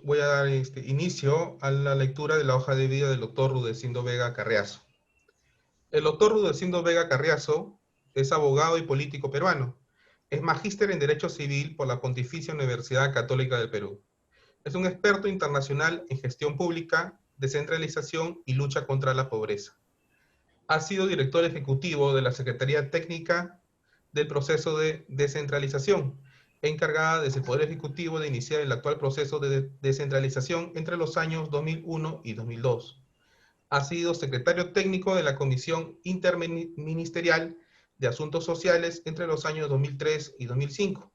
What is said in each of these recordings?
voy a dar inicio a la lectura de la hoja de vida del doctor Rudecindo Vega Carriazo. El doctor Rudecindo Vega Carriazo es abogado y político peruano. Es magíster en Derecho Civil por la Pontificia Universidad Católica del Perú. Es un experto internacional en gestión pública, descentralización y lucha contra la pobreza. Ha sido director ejecutivo de la Secretaría Técnica del Proceso de Descentralización, encargada desde el Poder Ejecutivo de iniciar el actual proceso de descentralización entre los años 2001 y 2002. Ha sido secretario técnico de la Comisión Interministerial de Asuntos Sociales entre los años 2003 y 2005.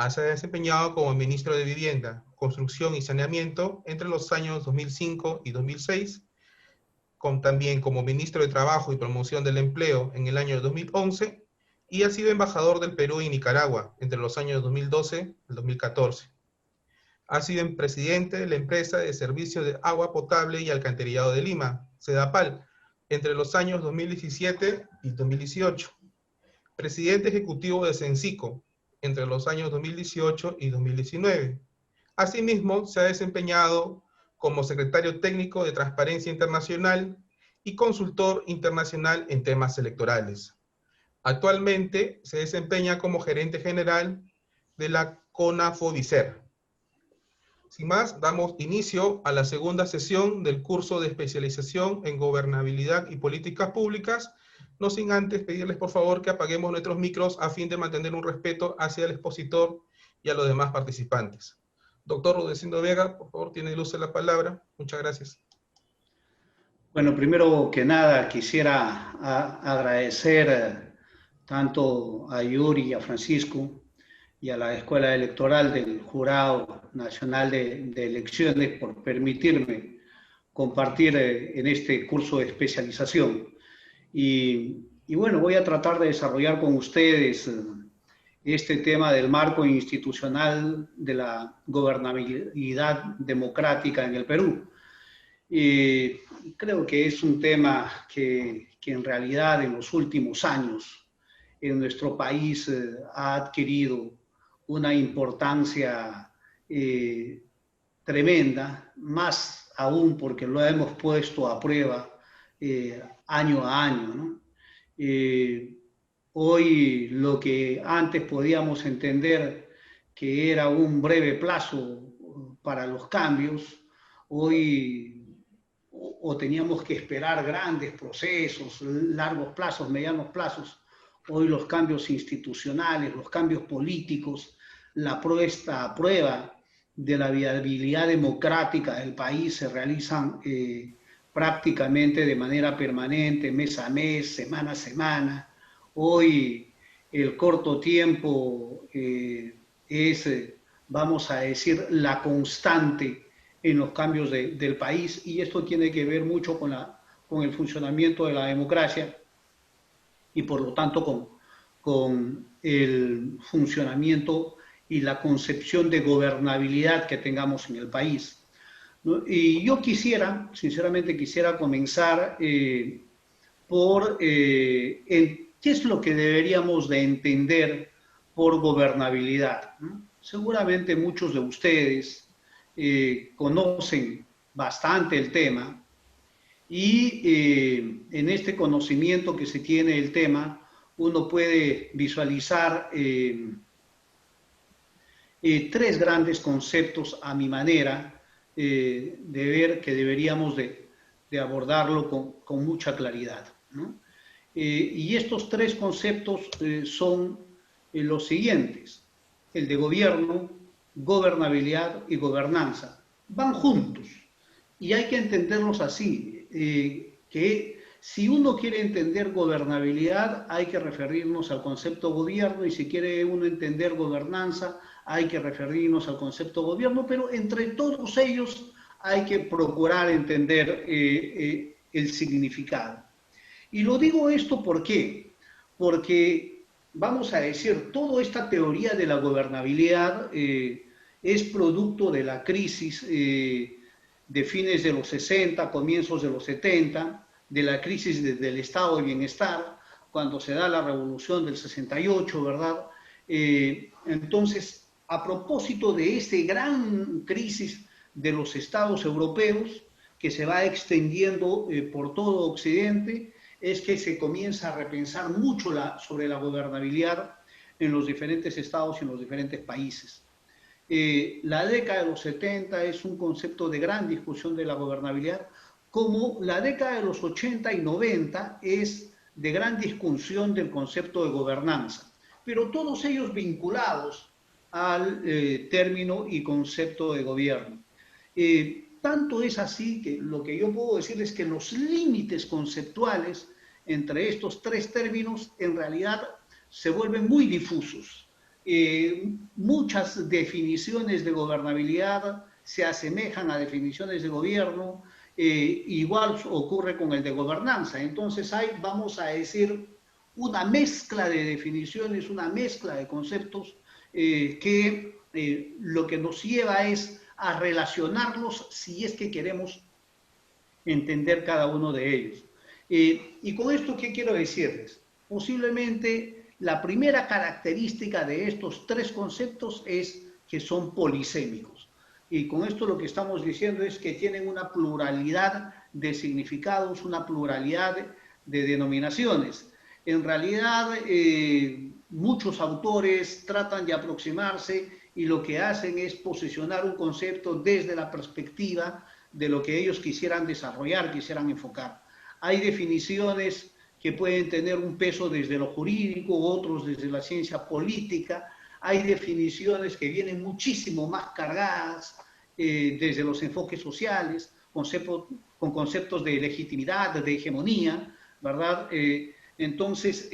Se ha desempeñado como ministro de Vivienda, Construcción y Saneamiento entre los años 2005 y 2006, también como ministro de Trabajo y Promoción del Empleo en el año 2011, y ha sido embajador del Perú y Nicaragua entre los años 2012 y 2014. Ha sido presidente de la empresa de servicio de agua potable y alcantarillado de Lima, Sedapal, entre los años 2017 y 2018. Presidente ejecutivo de Sensico entre los años 2018 y 2019. Asimismo, se ha desempeñado como secretario técnico de Transparencia Internacional y consultor internacional en temas electorales. Actualmente se desempeña como gerente general de la CONAFODICER. Sin más, damos inicio a la segunda sesión del curso de especialización en gobernabilidad y políticas públicas, no sin antes pedirles por favor que apaguemos nuestros micros a fin de mantener un respeto hacia el expositor y a los demás participantes. Doctor Rudecindo Vega, por favor, tiene el uso de la palabra. Muchas gracias. Bueno, primero que nada quisiera agradecer tanto a Yuri y a Francisco y a la Escuela Electoral del Jurado Nacional de Elecciones por permitirme compartir en este curso de especialización. Y bueno, voy a tratar de desarrollar con ustedes este tema del marco institucional de la gobernabilidad democrática en el Perú. Creo que es un tema que en realidad en los últimos años en nuestro país ha adquirido una importancia tremenda, más aún porque lo hemos puesto a prueba año a año, ¿no? Hoy lo que antes podíamos entender que era un breve plazo para los cambios, hoy o teníamos que esperar grandes procesos, largos plazos, medianos plazos. Hoy los cambios institucionales, los cambios políticos, la puesta a prueba de la viabilidad democrática del país se realizan prácticamente de manera permanente, mes a mes, semana a semana. Hoy el corto tiempo es, vamos a decir, la constante en los cambios del país, y esto tiene que ver mucho con el funcionamiento de la democracia y por lo tanto con el funcionamiento y la concepción de gobernabilidad que tengamos en el país, ¿no? Y yo sinceramente quisiera comenzar por qué es lo que deberíamos de entender por gobernabilidad, ¿no? Seguramente muchos de ustedes conocen bastante el tema y en este conocimiento que se tiene del tema uno puede visualizar tres grandes conceptos a mi manera de ver que deberíamos de abordarlo con mucha claridad, ¿no? Y estos tres conceptos son los siguientes: el de gobierno, gobernabilidad y gobernanza. Van juntos y hay que entenderlos así, que si uno quiere entender gobernabilidad hay que referirnos al concepto gobierno, y si quiere uno entender gobernanza hay que referirnos al concepto gobierno, pero entre todos ellos hay que procurar entender el significado. Y lo digo esto ¿por qué? Porque vamos a decir, toda esta teoría de la gobernabilidad es producto de la crisis de fines de los 60, comienzos de los 70, de la crisis del estado de bienestar, cuando se da la revolución del 68, ¿verdad? Entonces, a propósito de esta gran crisis de los estados europeos, que se va extendiendo por todo Occidente, es que se comienza a repensar mucho sobre la gobernabilidad en los diferentes estados y en los diferentes países. La década de los 70 es un concepto de gran discusión de la gobernabilidad, como la década de los 80 y 90 es de gran discusión del concepto de gobernanza, pero todos ellos vinculados al término y concepto de gobierno. Tanto es así que lo que yo puedo decir es que los límites conceptuales entre estos tres términos en realidad se vuelven muy difusos. Muchas definiciones de gobernabilidad se asemejan a definiciones de gobierno, igual ocurre con el de gobernanza. Entonces hay, vamos a decir, una mezcla de definiciones, una mezcla de conceptos que lo que nos lleva es a relacionarlos si es que queremos entender cada uno de ellos. Y con esto, ¿qué quiero decirles? Posiblemente la primera característica de estos tres conceptos es que son polisémicos. Y con esto lo que estamos diciendo es que tienen una pluralidad de significados, una pluralidad de denominaciones. En realidad, muchos autores tratan de aproximarse y lo que hacen es posicionar un concepto desde la perspectiva de lo que ellos quisieran desarrollar, quisieran enfocar. Hay definiciones que pueden tener un peso desde lo jurídico, otros desde la ciencia política. Hay definiciones que vienen muchísimo más cargadas desde los enfoques sociales, con conceptos de legitimidad, de hegemonía, ¿verdad? Entonces,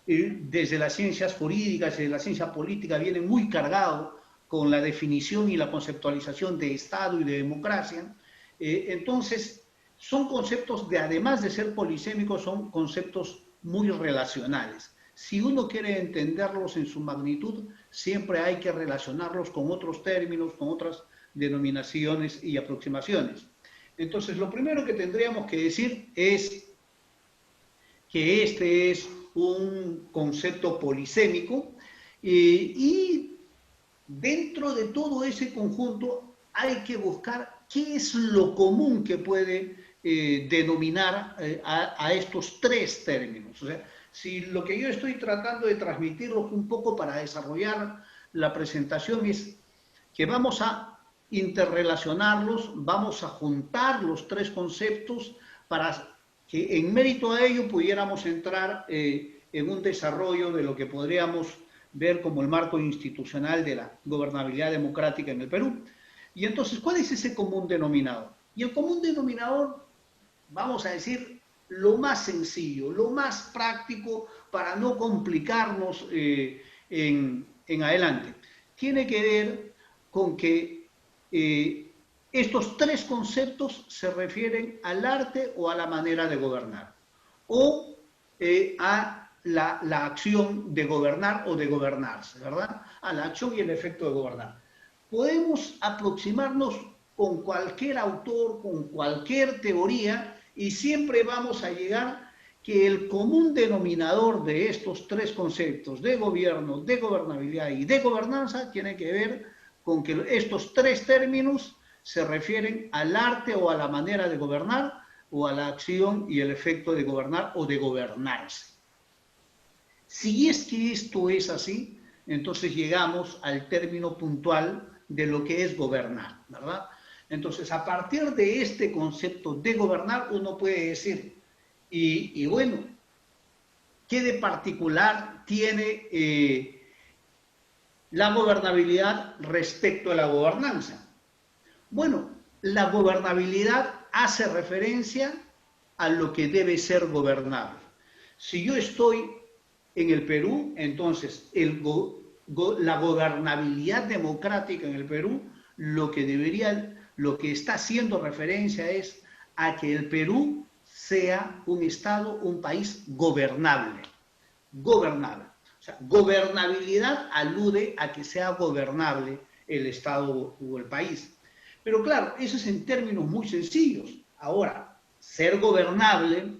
desde las ciencias jurídicas, desde la ciencia política, vienen muy cargados con la definición y la conceptualización de Estado y de democracia. Entonces, son conceptos de, además de ser polisémicos, son conceptos muy relacionales. Si uno quiere entenderlos en su magnitud, siempre hay que relacionarlos con otros términos, con otras denominaciones y aproximaciones. Entonces, lo primero que tendríamos que decir es que este es un concepto polisémico y dentro de todo ese conjunto hay que buscar qué es lo común que puede denominar a estos tres términos. O sea, si lo que yo estoy tratando de transmitirlos un poco para desarrollar la presentación es que vamos a interrelacionarlos, vamos a juntar los tres conceptos para que en mérito a ello pudiéramos entrar en un desarrollo de lo que podríamos ver como el marco institucional de la gobernabilidad democrática en el Perú. Y entonces, ¿cuál es ese común denominador? Y el común denominador, vamos a decir, lo más sencillo, lo más práctico para no complicarnos en adelante, tiene que ver con que estos tres conceptos se refieren al arte o a la manera de gobernar, o a la acción de gobernar o de gobernarse, ¿verdad? A la acción y el efecto de gobernar. Podemos aproximarnos con cualquier autor, con cualquier teoría, y siempre vamos a llegar que el común denominador de estos tres conceptos, de gobierno, de gobernabilidad y de gobernanza, tiene que ver con que estos tres términos se refieren al arte o a la manera de gobernar, o a la acción y el efecto de gobernar o de gobernarse. Si es que esto es así, entonces llegamos al término puntual de lo que es gobernar, ¿verdad? Entonces, a partir de este concepto de gobernar, uno puede decir, y bueno, ¿qué de particular tiene la gobernabilidad respecto a la gobernanza? Bueno, la gobernabilidad hace referencia a lo que debe ser gobernable. Si yo estoy en el Perú, entonces la gobernabilidad democrática en el Perú, lo que está haciendo referencia es a que el Perú sea un Estado, un país gobernable. Gobernable. O sea, gobernabilidad alude a que sea gobernable el Estado o el país. Pero claro, eso es en términos muy sencillos. Ahora, ser gobernable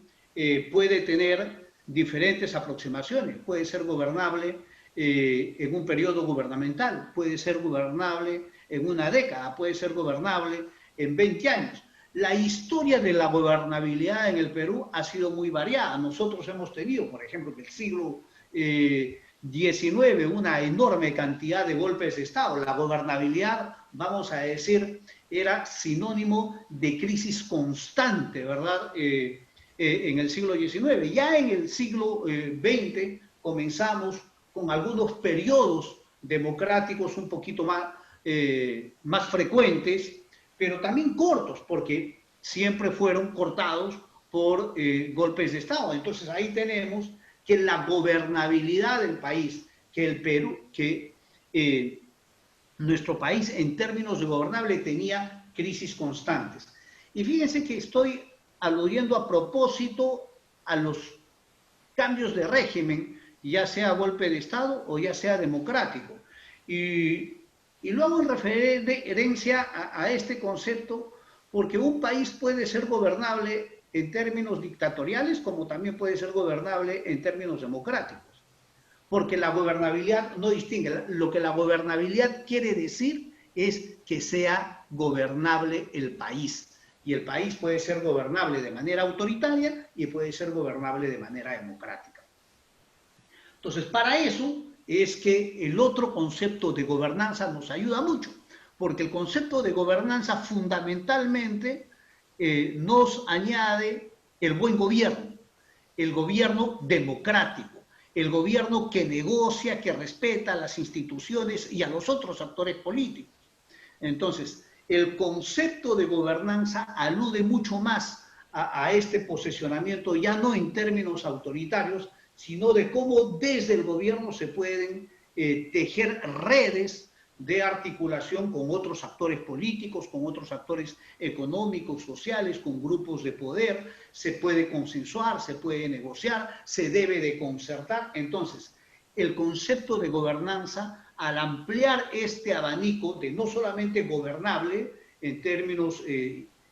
puede tener diferentes aproximaciones. Puede ser gobernable en un periodo gubernamental, puede ser gobernable en una década, puede ser gobernable en 20 años. La historia de la gobernabilidad en el Perú ha sido muy variada. Nosotros hemos tenido, por ejemplo, en el siglo XIX, una enorme cantidad de golpes de Estado. La gobernabilidad, vamos a decir, era sinónimo de crisis constante, ¿verdad? En el siglo XIX. Ya en el siglo XX comenzamos con algunos periodos democráticos un poquito más frecuentes, pero también cortos, porque siempre fueron cortados por golpes de Estado. Entonces ahí tenemos que la gobernabilidad del país, que el Perú, que nuestro país en términos de gobernable tenía crisis constantes. Y fíjense que estoy aludiendo a propósito a los cambios de régimen, ya sea golpe de Estado o ya sea democrático. Y lo hago en referencia a este concepto porque un país puede ser gobernable en términos dictatoriales como también puede ser gobernable en términos democráticos. Porque la gobernabilidad no distingue. Lo que la gobernabilidad quiere decir es que sea gobernable el país. Y el país puede ser gobernable de manera autoritaria y puede ser gobernable de manera democrática. Entonces, para eso es que el otro concepto de gobernanza nos ayuda mucho, porque el concepto de gobernanza fundamentalmente nos añade el buen gobierno, el gobierno democrático, el gobierno que negocia, que respeta a las instituciones y a los otros actores políticos. Entonces, el concepto de gobernanza alude mucho más a este posicionamiento, ya no en términos autoritarios, sino de cómo desde el gobierno se pueden tejer redes de articulación con otros actores políticos, con otros actores económicos, sociales, con grupos de poder, se puede consensuar, se puede negociar, se debe de concertar. Entonces, el concepto de gobernanza, al ampliar este abanico de no solamente gobernable en términos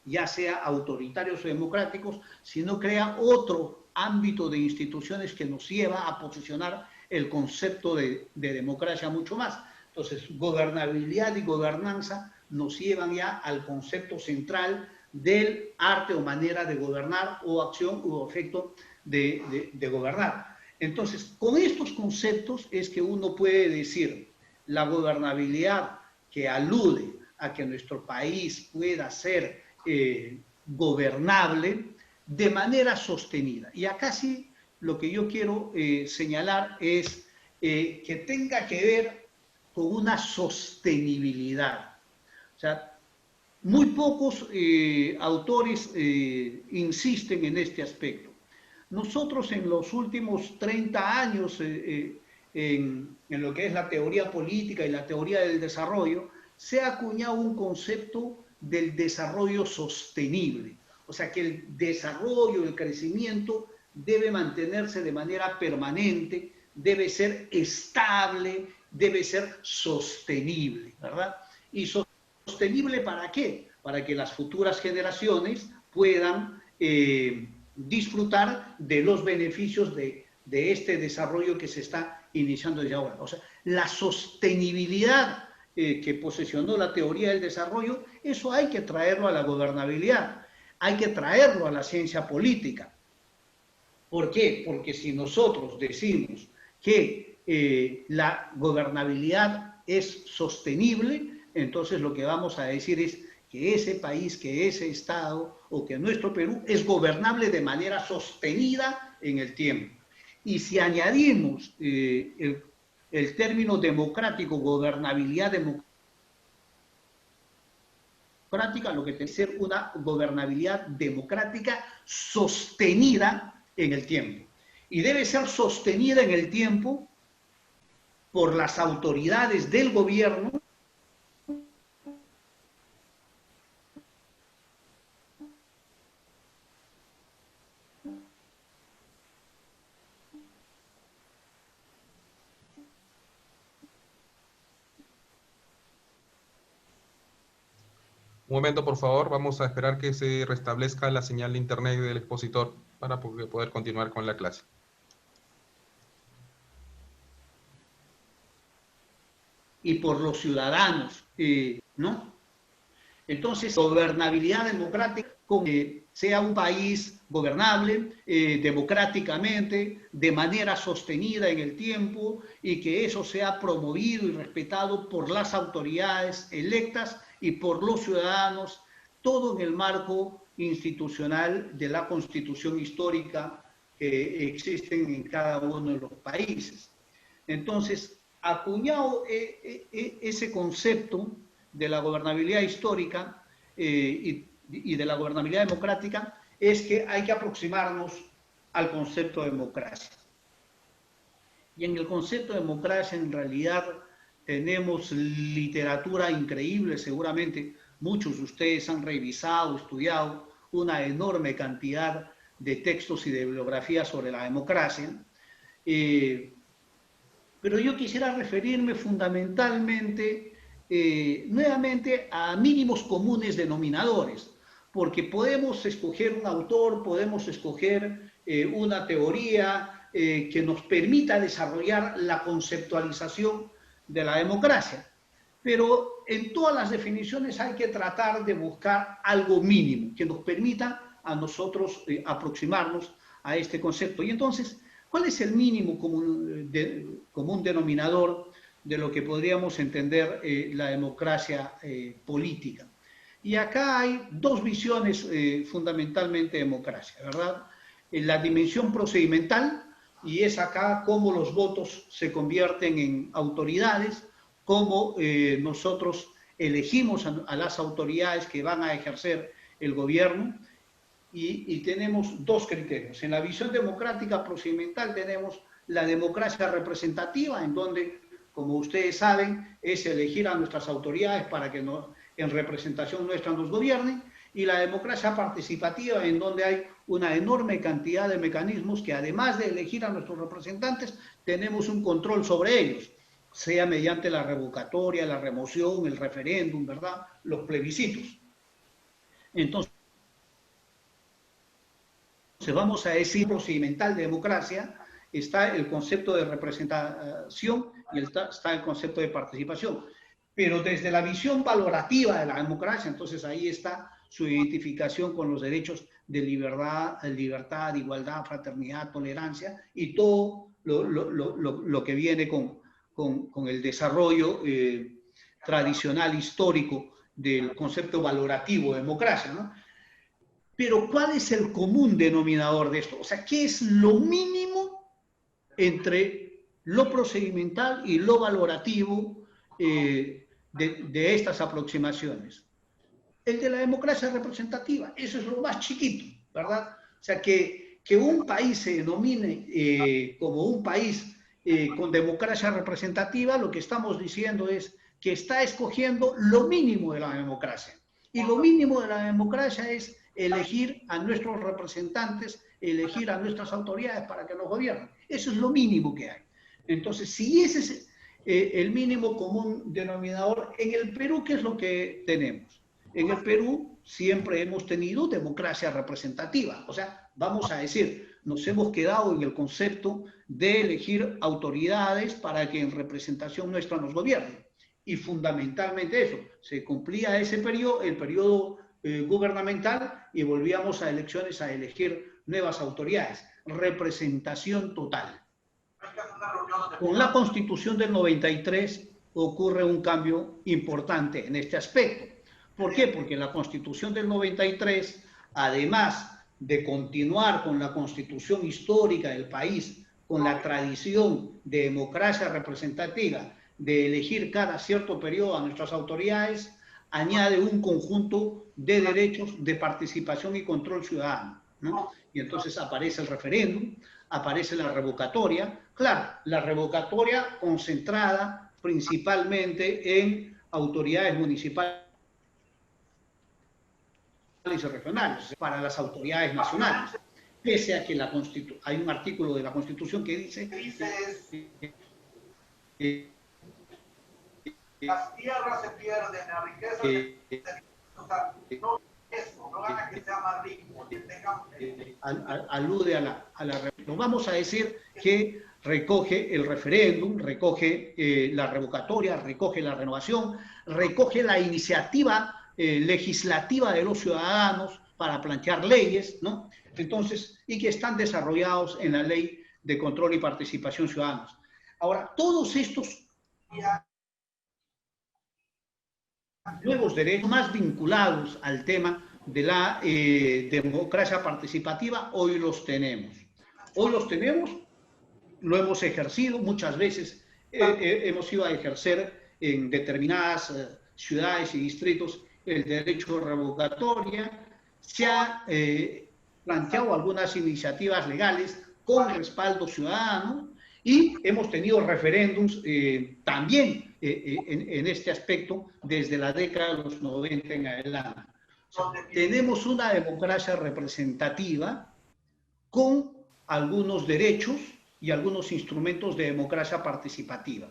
ya sea autoritarios o democráticos, sino crea otro ámbito de instituciones que nos lleva a posicionar el concepto de democracia mucho más. Entonces, gobernabilidad y gobernanza nos llevan ya al concepto central del arte o manera de gobernar o acción o efecto de gobernar. Entonces, con estos conceptos es que uno puede decir la gobernabilidad que alude a que nuestro país pueda ser gobernable de manera sostenida. Y acá sí lo que yo quiero señalar es que tenga que ver con una sostenibilidad. O sea, muy pocos autores insisten en este aspecto. Nosotros en los últimos 30 años en lo que es la teoría política y la teoría del desarrollo, se ha acuñado un concepto del desarrollo sostenible. O sea, que el desarrollo, el crecimiento debe mantenerse de manera permanente, debe ser estable, debe ser sostenible, ¿verdad? ¿Y sostenible para qué? Para que las futuras generaciones puedan disfrutar de los beneficios de este desarrollo que se está iniciando desde ahora. O sea, la sostenibilidad que posesionó la teoría del desarrollo, eso hay que traerlo a la gobernabilidad, hay que traerlo a la ciencia política. ¿Por qué? Porque si nosotros decimos que la gobernabilidad es sostenible, entonces lo que vamos a decir es que ese país, que ese Estado o que nuestro Perú es gobernable de manera sostenida en el tiempo. Y si añadimos el término democrático, gobernabilidad democrática, lo que tiene que ser una gobernabilidad democrática sostenida en el tiempo. Y debe ser sostenida en el tiempo por las autoridades del gobierno Un momento, por favor, vamos a esperar que se restablezca la señal de internet del expositor para poder continuar con la clase. y por los ciudadanos, ¿no? Entonces, gobernabilidad democrática, con que sea un país gobernable democráticamente, de manera sostenida en el tiempo, y que eso sea promovido y respetado por las autoridades electas y por los ciudadanos, todo en el marco institucional de la Constitución histórica que existen en cada uno de los países. Entonces, acuñado ese concepto de la gobernabilidad histórica y de la gobernabilidad democrática, es que hay que aproximarnos al concepto de democracia. Y en el concepto de democracia, en realidad, tenemos literatura increíble, seguramente muchos de ustedes han revisado, estudiado una enorme cantidad de textos y de bibliografías sobre la democracia. Pero yo quisiera referirme fundamentalmente, nuevamente, a mínimos comunes denominadores, porque podemos escoger un autor, podemos escoger una teoría que nos permita desarrollar la conceptualización de la democracia, pero en todas las definiciones hay que tratar de buscar algo mínimo que nos permita a nosotros aproximarnos a este concepto. Y entonces, ¿cuál es el mínimo común denominador de lo que podríamos entender la democracia política? Y acá hay dos visiones fundamentalmente de democracia, ¿verdad? La dimensión procedimental, y es acá cómo los votos se convierten en autoridades, cómo nosotros elegimos a las autoridades que van a ejercer el gobierno. Y tenemos dos criterios. En la visión democrática procedimental tenemos la democracia representativa, en donde, como ustedes saben, es elegir a nuestras autoridades para que en representación nuestra nos gobiernen, y la democracia participativa, en donde hay una enorme cantidad de mecanismos que, además de elegir a nuestros representantes, tenemos un control sobre ellos, sea mediante la revocatoria, la remoción, el referéndum, ¿verdad?, los plebiscitos. Entonces, vamos a decir procedimental de democracia, está el concepto de representación y está el concepto de participación. Pero desde la visión valorativa de la democracia, entonces ahí está su identificación con los derechos de libertad, igualdad, fraternidad, tolerancia y todo lo que viene con el desarrollo tradicional, histórico del concepto valorativo de democracia, ¿no? Pero ¿cuál es el común denominador de esto? O sea, ¿qué es lo mínimo entre lo procedimental y lo valorativo de estas aproximaciones? El de la democracia representativa, eso es lo más chiquito, ¿verdad? O sea, que un país se denomine como un país con democracia representativa, lo que estamos diciendo es que está escogiendo lo mínimo de la democracia. Y lo mínimo de la democracia es elegir a nuestros representantes, elegir a nuestras autoridades para que nos gobiernen. Eso es lo mínimo que hay. Entonces, si ese es el mínimo común denominador, en el Perú, ¿qué es lo que tenemos? En el Perú siempre hemos tenido democracia representativa. O sea, vamos a decir, nos hemos quedado en el concepto de elegir autoridades para que en representación nuestra nos gobiernen. Y fundamentalmente eso, se cumplía ese periodo, el periodo gubernamental, y volvíamos a elecciones a elegir nuevas autoridades. Representación total. Con la Constitución del 93 ocurre un cambio importante en este aspecto. ¿Por qué? Porque la Constitución del 93, además de continuar con la Constitución histórica del país, con la tradición de democracia representativa, de elegir cada cierto periodo a nuestras autoridades, añade un conjunto de derechos de participación y control ciudadano, ¿no? Y entonces aparece el referéndum, aparece la revocatoria, claro, la revocatoria concentrada principalmente en autoridades municipales y regionales, para las autoridades nacionales, pese a que hay un artículo de la Constitución que dice las tierras se pierden, la riqueza se alude a la... No vamos a decir que recoge el referéndum, recoge la revocatoria, recoge la renovación, recoge la iniciativa legislativa de los ciudadanos para plantear leyes, ¿no? Entonces, y que están desarrollados en la Ley de Control y Participación Ciudadanos. Ahora, todos estos nuevos derechos más vinculados al tema de la democracia participativa, hoy los tenemos. Hoy los tenemos, lo hemos ejercido muchas veces, hemos ido a ejercer en determinadas ciudades y distritos el derecho de revocatoria, se ha planteado algunas iniciativas legales con respaldo ciudadano y hemos tenido referéndums también en este aspecto desde la década de los 90 en adelante. O sea, tenemos una democracia representativa con algunos derechos y algunos instrumentos de democracia participativa.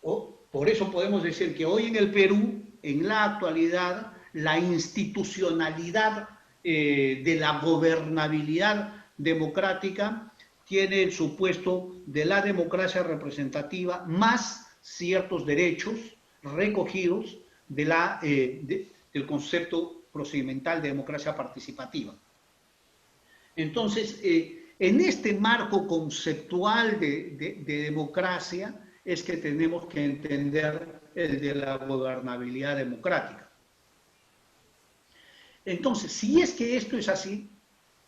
Por eso podemos decir que hoy en el Perú, en la actualidad, la institucionalidad de la gobernabilidad democrática tiene el supuesto de la democracia representativa más ciertos derechos recogidos de del concepto procedimental de democracia participativa. Entonces, en este marco conceptual de democracia es que tenemos que entender el de la gobernabilidad democrática. Entonces, si es que esto es así,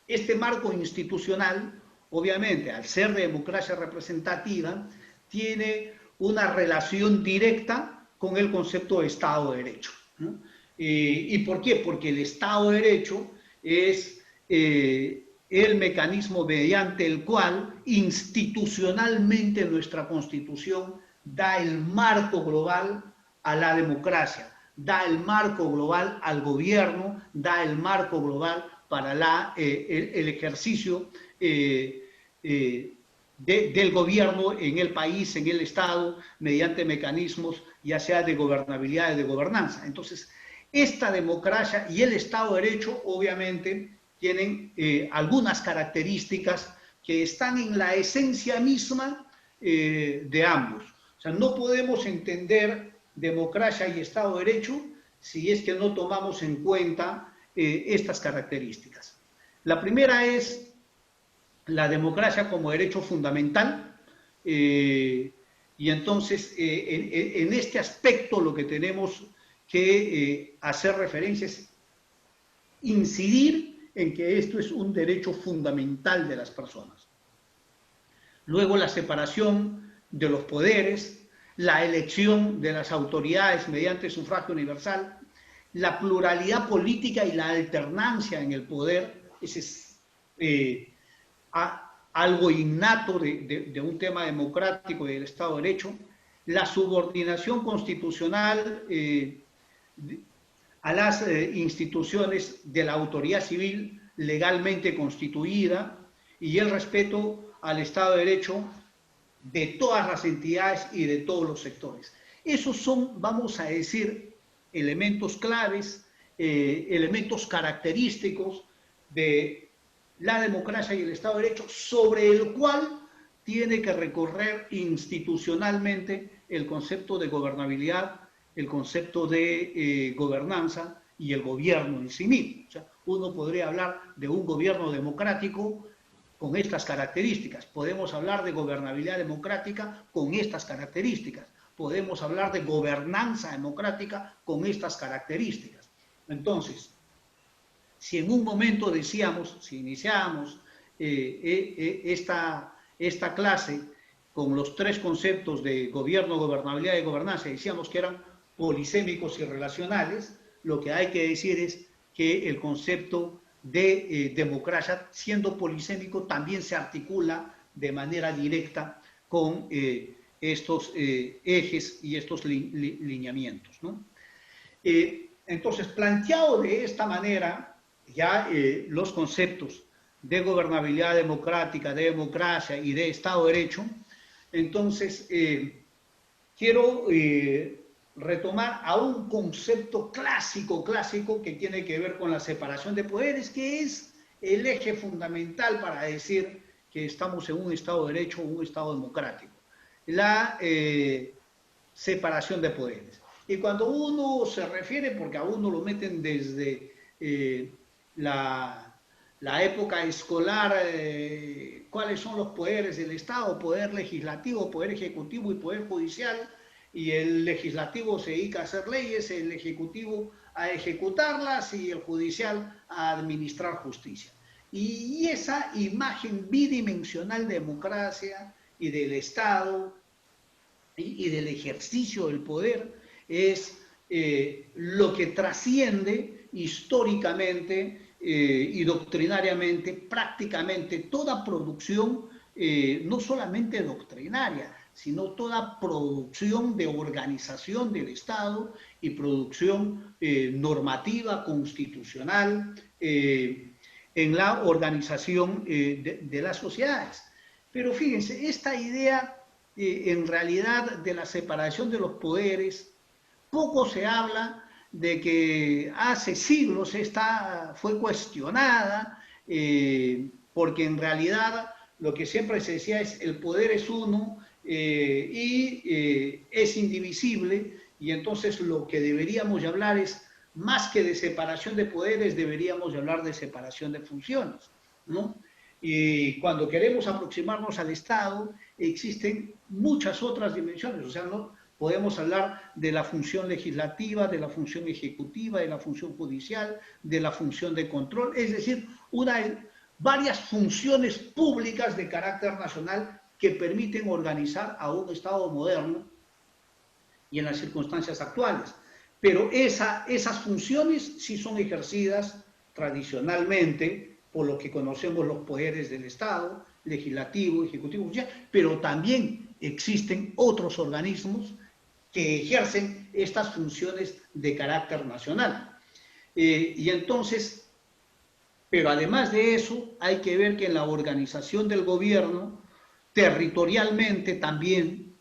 este marco institucional, obviamente, al ser de democracia representativa, tiene una relación directa con el concepto de Estado de Derecho, ¿no? ¿Y por qué? Porque el Estado de Derecho es el mecanismo mediante el cual institucionalmente nuestra Constitución da el marco global a la democracia, da el marco global al gobierno, da el marco global para el ejercicio del gobierno en el país, en el Estado, mediante mecanismos ya sea de gobernabilidad y de gobernanza. Entonces, esta democracia y el Estado de Derecho, obviamente, tienen algunas características que están en la esencia misma de ambos. O sea, no podemos entender democracia y Estado de Derecho si es que no tomamos en cuenta estas características. La primera es la democracia como derecho fundamental, y entonces en este aspecto lo que tenemos que hacer referencia es incidir en que esto es un derecho fundamental de las personas. Luego la separación de los poderes, la elección de las autoridades mediante sufragio universal, la pluralidad política y la alternancia en el poder, ese es algo innato de un tema democrático y del Estado de Derecho, la subordinación constitucional a las instituciones de la autoridad civil legalmente constituida y el respeto al Estado de Derecho de todas las entidades y de todos los sectores. Esos son, vamos a decir, elementos claves, elementos característicos de la democracia y el Estado de Derecho, sobre el cual tiene que recorrer institucionalmente el concepto de gobernabilidad, el concepto de gobernanza y el gobierno en sí mismo. O sea, uno podría hablar de un gobierno democrático con estas características. Podemos hablar de gobernabilidad democrática con estas características. Podemos hablar de gobernanza democrática con estas características. Entonces, si en un momento decíamos, si iniciábamos esta clase con los tres conceptos de gobierno, gobernabilidad y gobernanza, decíamos que eran polisémicos y relacionales, lo que hay que decir es que el concepto de democracia, siendo polisémico, también se articula de manera directa con estos ejes y estos lineamientos, ¿no? Entonces, planteado de esta manera, ya los conceptos de gobernabilidad democrática, de democracia y de Estado de Derecho, entonces quiero retomar a un concepto clásico que tiene que ver con la separación de poderes, que es el eje fundamental para decir que estamos en un Estado de Derecho o un Estado democrático. La separación de poderes. Y cuando uno se refiere, porque a uno lo meten desde la época escolar, cuáles son los poderes del Estado, poder legislativo, poder ejecutivo y poder judicial, y el legislativo se dedica a hacer leyes, el ejecutivo a ejecutarlas y el judicial a administrar justicia. Y esa imagen bidimensional de democracia y del Estado y del ejercicio del poder es lo que trasciende históricamente y doctrinariamente prácticamente toda producción, no solamente doctrinaria, sino toda producción de organización del Estado y producción normativa, constitucional, en la organización de las sociedades. Pero fíjense, esta idea en realidad de la separación de los poderes, poco se habla de que hace siglos fue cuestionada, porque en realidad lo que siempre se decía es el poder es uno y es indivisible, y entonces lo que deberíamos hablar es, más que de separación de poderes, deberíamos hablar de separación de funciones, ¿no? Y cuando queremos aproximarnos al Estado, existen muchas otras dimensiones, o sea, no podemos hablar de la función legislativa, de la función ejecutiva, de la función judicial, de la función de control, es decir, varias funciones públicas de carácter nacional que permiten organizar a un Estado moderno y en las circunstancias actuales. Pero esas funciones sí son ejercidas tradicionalmente por lo que conocemos los poderes del Estado, legislativo, ejecutivo, judicial, pero también existen otros organismos que ejercen estas funciones de carácter nacional. Y entonces, pero además de eso, hay que ver que en la organización del gobierno, territorialmente también,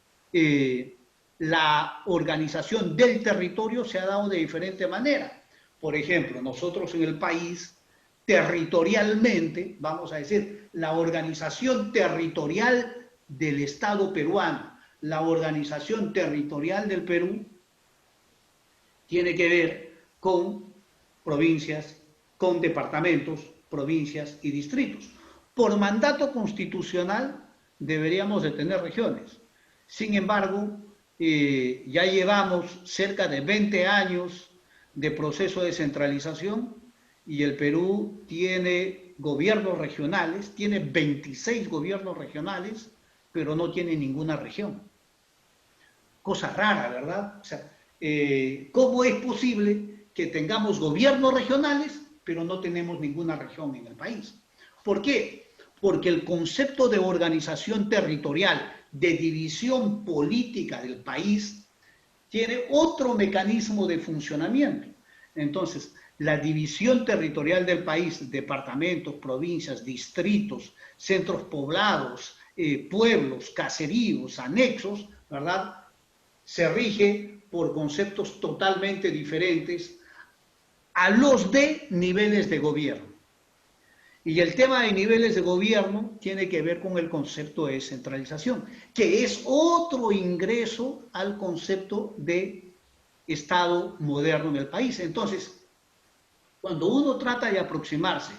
la organización del territorio se ha dado de diferente manera. Por ejemplo, nosotros en el país, territorialmente, vamos a decir, la organización territorial del Estado peruano, la organización territorial del Perú, tiene que ver con provincias, con departamentos, provincias y distritos. Por mandato constitucional deberíamos de tener regiones. Sin embargo, ya llevamos cerca de 20 años de proceso de descentralización y el Perú tiene gobiernos regionales, tiene 26 gobiernos regionales, pero no tiene ninguna región. Cosa rara, ¿verdad? O sea, ¿cómo es posible que tengamos gobiernos regionales, pero no tenemos ninguna región en el país? ¿Por qué? Porque el concepto de organización territorial, de división política del país, tiene otro mecanismo de funcionamiento. Entonces, la división territorial del país, departamentos, provincias, distritos, centros poblados, pueblos, caseríos, anexos, ¿verdad?, se rige por conceptos totalmente diferentes a los de niveles de gobierno. Y el tema de niveles de gobierno tiene que ver con el concepto de descentralización, que es otro ingreso al concepto de Estado moderno en el país. Entonces, cuando uno trata de aproximarse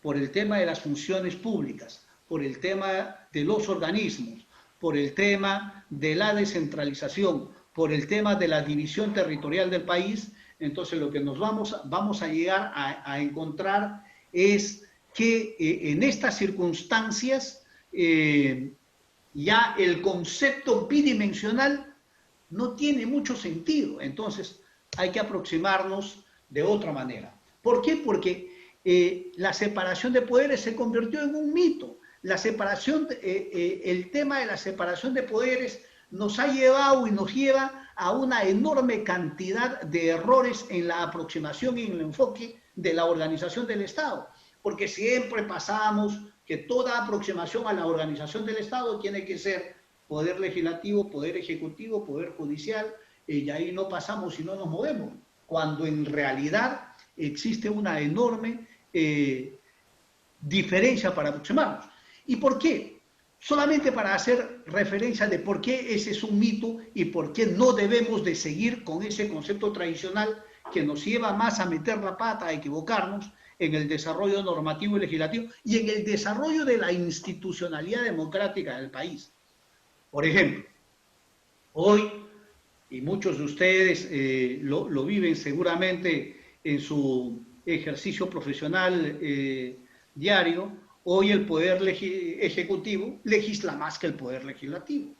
por el tema de las funciones públicas, por el tema de los organismos, por el tema de la descentralización, por el tema de la división territorial del país, entonces lo que nos vamos a llegar a encontrar es que en estas circunstancias ya el concepto bidimensional no tiene mucho sentido. Entonces hay que aproximarnos de otra manera. ¿Por qué? Porque la separación de poderes se convirtió en un mito. El tema de la separación de poderes nos ha llevado y nos lleva a una enorme cantidad de errores en la aproximación y en el enfoque de la organización del Estado. Porque siempre pasamos que toda aproximación a la organización del Estado tiene que ser poder legislativo, poder ejecutivo, poder judicial y ahí no pasamos y no nos movemos, cuando en realidad existe una enorme diferencia para aproximarnos. ¿Y por qué? Solamente para hacer referencia de por qué ese es un mito y por qué no debemos de seguir con ese concepto tradicional que nos lleva más a meter la pata, a equivocarnos en el desarrollo normativo y legislativo y en el desarrollo de la institucionalidad democrática del país. Por ejemplo, hoy, y muchos de ustedes lo viven seguramente en su ejercicio profesional diario, hoy el Poder Ejecutivo legisla más que el Poder Legislativo,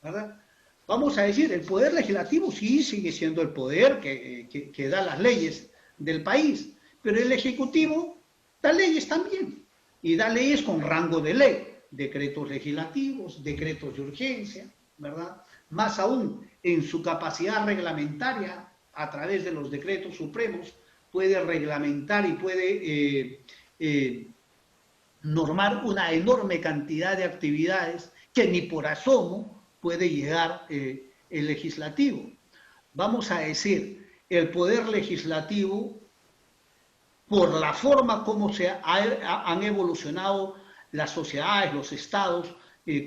¿verdad? Vamos a decir, el Poder Legislativo sí sigue siendo el poder que da las leyes del país, pero el Ejecutivo da leyes también, y da leyes con rango de ley, decretos legislativos, decretos de urgencia, ¿verdad? Más aún, en su capacidad reglamentaria, a través de los decretos supremos, puede reglamentar y puede normar una enorme cantidad de actividades que ni por asomo puede llegar el legislativo. Vamos a decir, el poder legislativo, por la forma como han evolucionado las sociedades, los estados,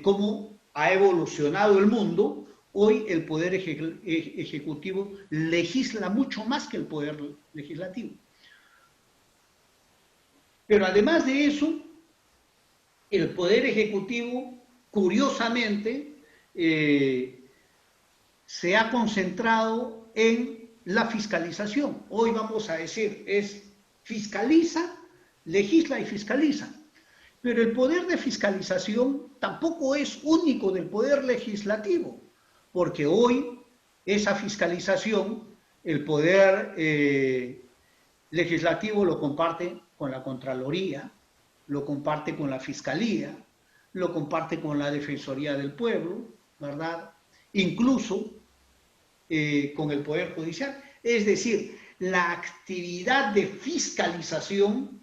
cómo ha evolucionado el mundo, hoy el poder ejecutivo legisla mucho más que el poder legislativo. Pero además de eso, el Poder Ejecutivo, curiosamente, se ha concentrado en la fiscalización. Hoy vamos a decir, fiscaliza, legisla y fiscaliza. Pero el poder de fiscalización tampoco es único del Poder Legislativo, porque hoy esa fiscalización, el Poder Legislativo lo comparte con la Contraloría, lo comparte con la Fiscalía, lo comparte con la Defensoría del Pueblo, ¿verdad? Incluso con el Poder Judicial. Es decir, la actividad de fiscalización,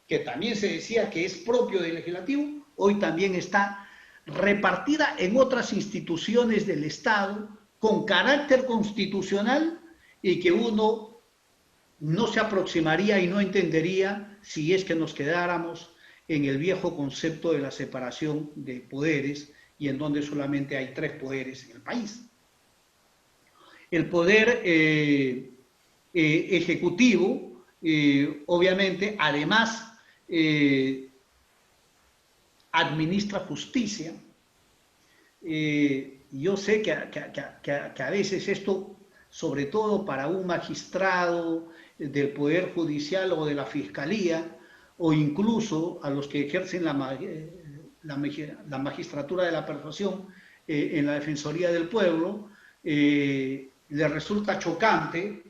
que también se decía que es propio del Legislativo, hoy también está repartida en otras instituciones del Estado con carácter constitucional y que uno no se aproximaría y no entendería si es que nos quedáramos en el viejo concepto de la separación de poderes y en donde solamente hay 3 poderes en el país. El poder ejecutivo, obviamente, además administra justicia. Yo sé que a veces esto, sobre todo para un magistrado del Poder Judicial o de la Fiscalía, o incluso a los que ejercen la magistratura de la persuasión en la Defensoría del Pueblo, le resulta chocante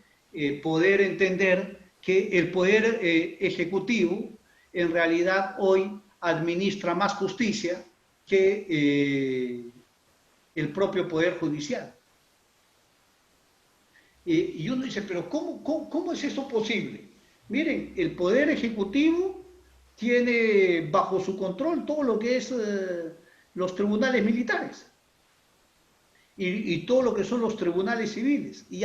poder entender que el Poder Ejecutivo en realidad hoy administra más justicia que el propio Poder Judicial. Y uno dice, pero ¿cómo es esto posible? Miren, el Poder Ejecutivo tiene bajo su control todo lo que es los tribunales militares y todo lo que son los tribunales civiles. Y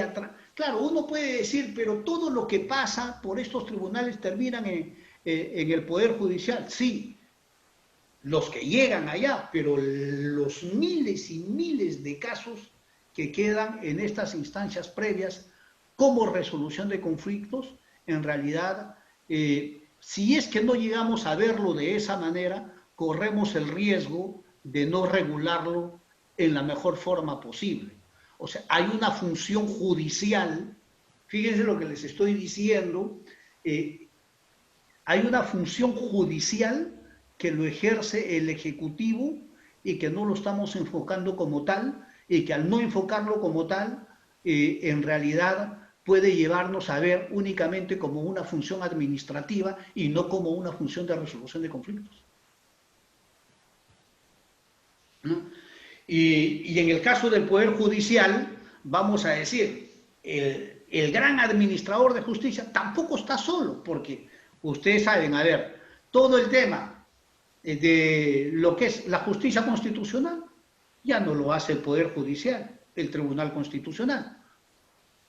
claro, uno puede decir, pero todo lo que pasa por estos tribunales terminan en el Poder Judicial. Sí, los que llegan allá, pero los miles y miles de casos que quedan en estas instancias previas como resolución de conflictos, en realidad, si es que no llegamos a verlo de esa manera, corremos el riesgo de no regularlo en la mejor forma posible. O sea, hay una función judicial, fíjense lo que les estoy diciendo, hay una función judicial que lo ejerce el Ejecutivo y que no lo estamos enfocando como tal, y que al no enfocarlo como tal, en realidad puede llevarnos a ver únicamente como una función administrativa y no como una función de resolución de conflictos. ¿No? Y en el caso del Poder Judicial, vamos a decir, el gran administrador de justicia tampoco está solo, porque ustedes saben, a ver, todo el tema de lo que es la justicia constitucional ya no lo hace el Poder Judicial, el Tribunal Constitucional,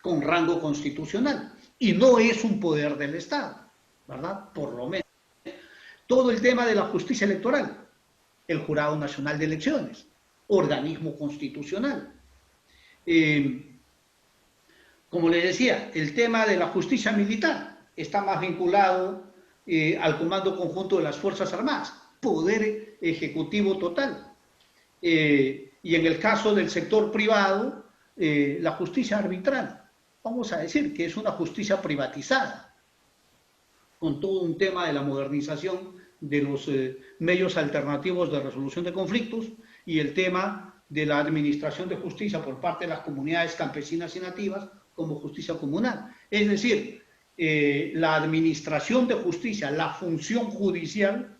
con rango constitucional, y no es un poder del Estado, ¿verdad? Por lo menos. Todo el tema de la justicia electoral, el Jurado Nacional de Elecciones, organismo constitucional. Como les decía, el tema de la justicia militar está más vinculado al Comando Conjunto de las Fuerzas Armadas, poder ejecutivo total. Y en el caso del sector privado, la justicia arbitral, vamos a decir que es una justicia privatizada, con todo un tema de la modernización de los medios alternativos de resolución de conflictos y el tema de la administración de justicia por parte de las comunidades campesinas y nativas como justicia comunal. Es decir, la administración de justicia, la función judicial,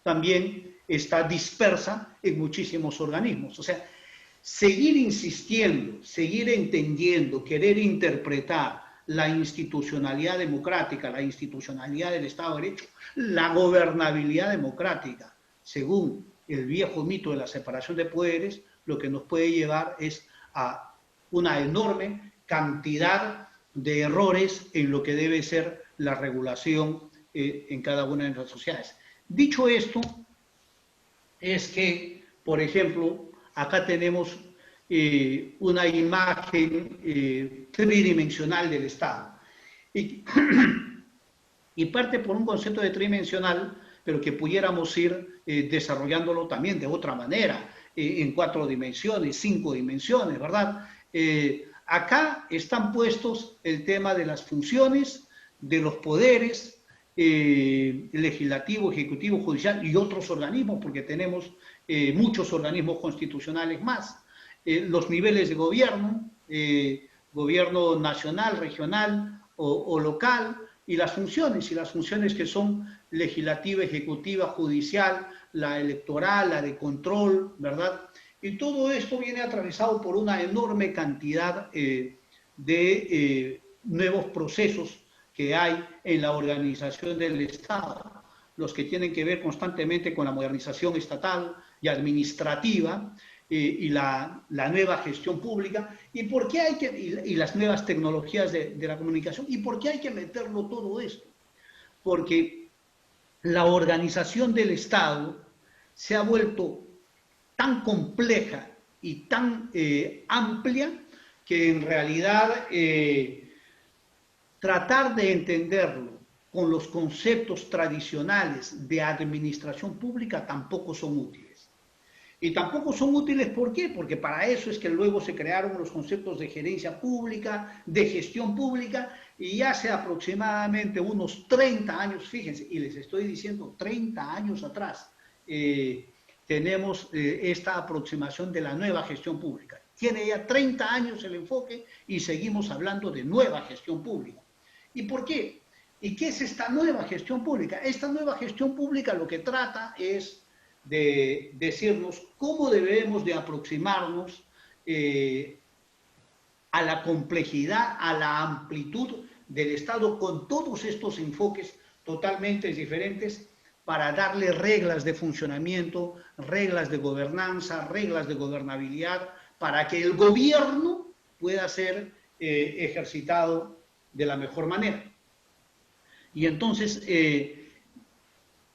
también está dispersa en muchísimos organismos. O sea, seguir insistiendo, seguir entendiendo, querer interpretar la institucionalidad democrática, la institucionalidad del Estado de Derecho, la gobernabilidad democrática, según el viejo mito de la separación de poderes, lo que nos puede llevar es a una enorme cantidad de errores en lo que debe ser la regulación en cada una de nuestras sociedades. Dicho esto, es que, por ejemplo, acá tenemos una imagen tridimensional del Estado. Y parte por un concepto de tridimensional, pero que pudiéramos ir desarrollándolo también de otra manera, en 4 dimensiones, 5 dimensiones, ¿verdad? Acá están puestos el tema de las funciones, de los poderes, legislativo, ejecutivo, judicial y otros organismos, porque tenemos muchos organismos constitucionales más. Los niveles de gobierno, gobierno nacional, regional o local, y las funciones que son legislativa, ejecutiva, judicial, la electoral, la de control, ¿verdad? Y todo esto viene atravesado por una enorme cantidad de nuevos procesos que hay en la organización del Estado, los que tienen que ver constantemente con la modernización estatal y administrativa y la nueva gestión pública, y las nuevas tecnologías de la comunicación. ¿Y por qué hay que meterlo todo esto? Porque la organización del Estado se ha vuelto tan compleja y tan amplia que en realidad tratar de entenderlo con los conceptos tradicionales de administración pública tampoco son útiles. Y tampoco son útiles, ¿por qué? Porque para eso es que luego se crearon los conceptos de gerencia pública, de gestión pública, y hace aproximadamente unos 30 años, fíjense, y les estoy diciendo 30 años atrás, tenemos esta aproximación de la nueva gestión pública. Tiene ya 30 años el enfoque y seguimos hablando de nueva gestión pública. ¿Y por qué? ¿Y qué es esta nueva gestión pública? Esta nueva gestión pública lo que trata es de decirnos cómo debemos de aproximarnos a la complejidad, a la amplitud del Estado con todos estos enfoques totalmente diferentes para darle reglas de funcionamiento, reglas de gobernanza, reglas de gobernabilidad, para que el gobierno pueda ser ejercitado de la mejor manera. Y entonces,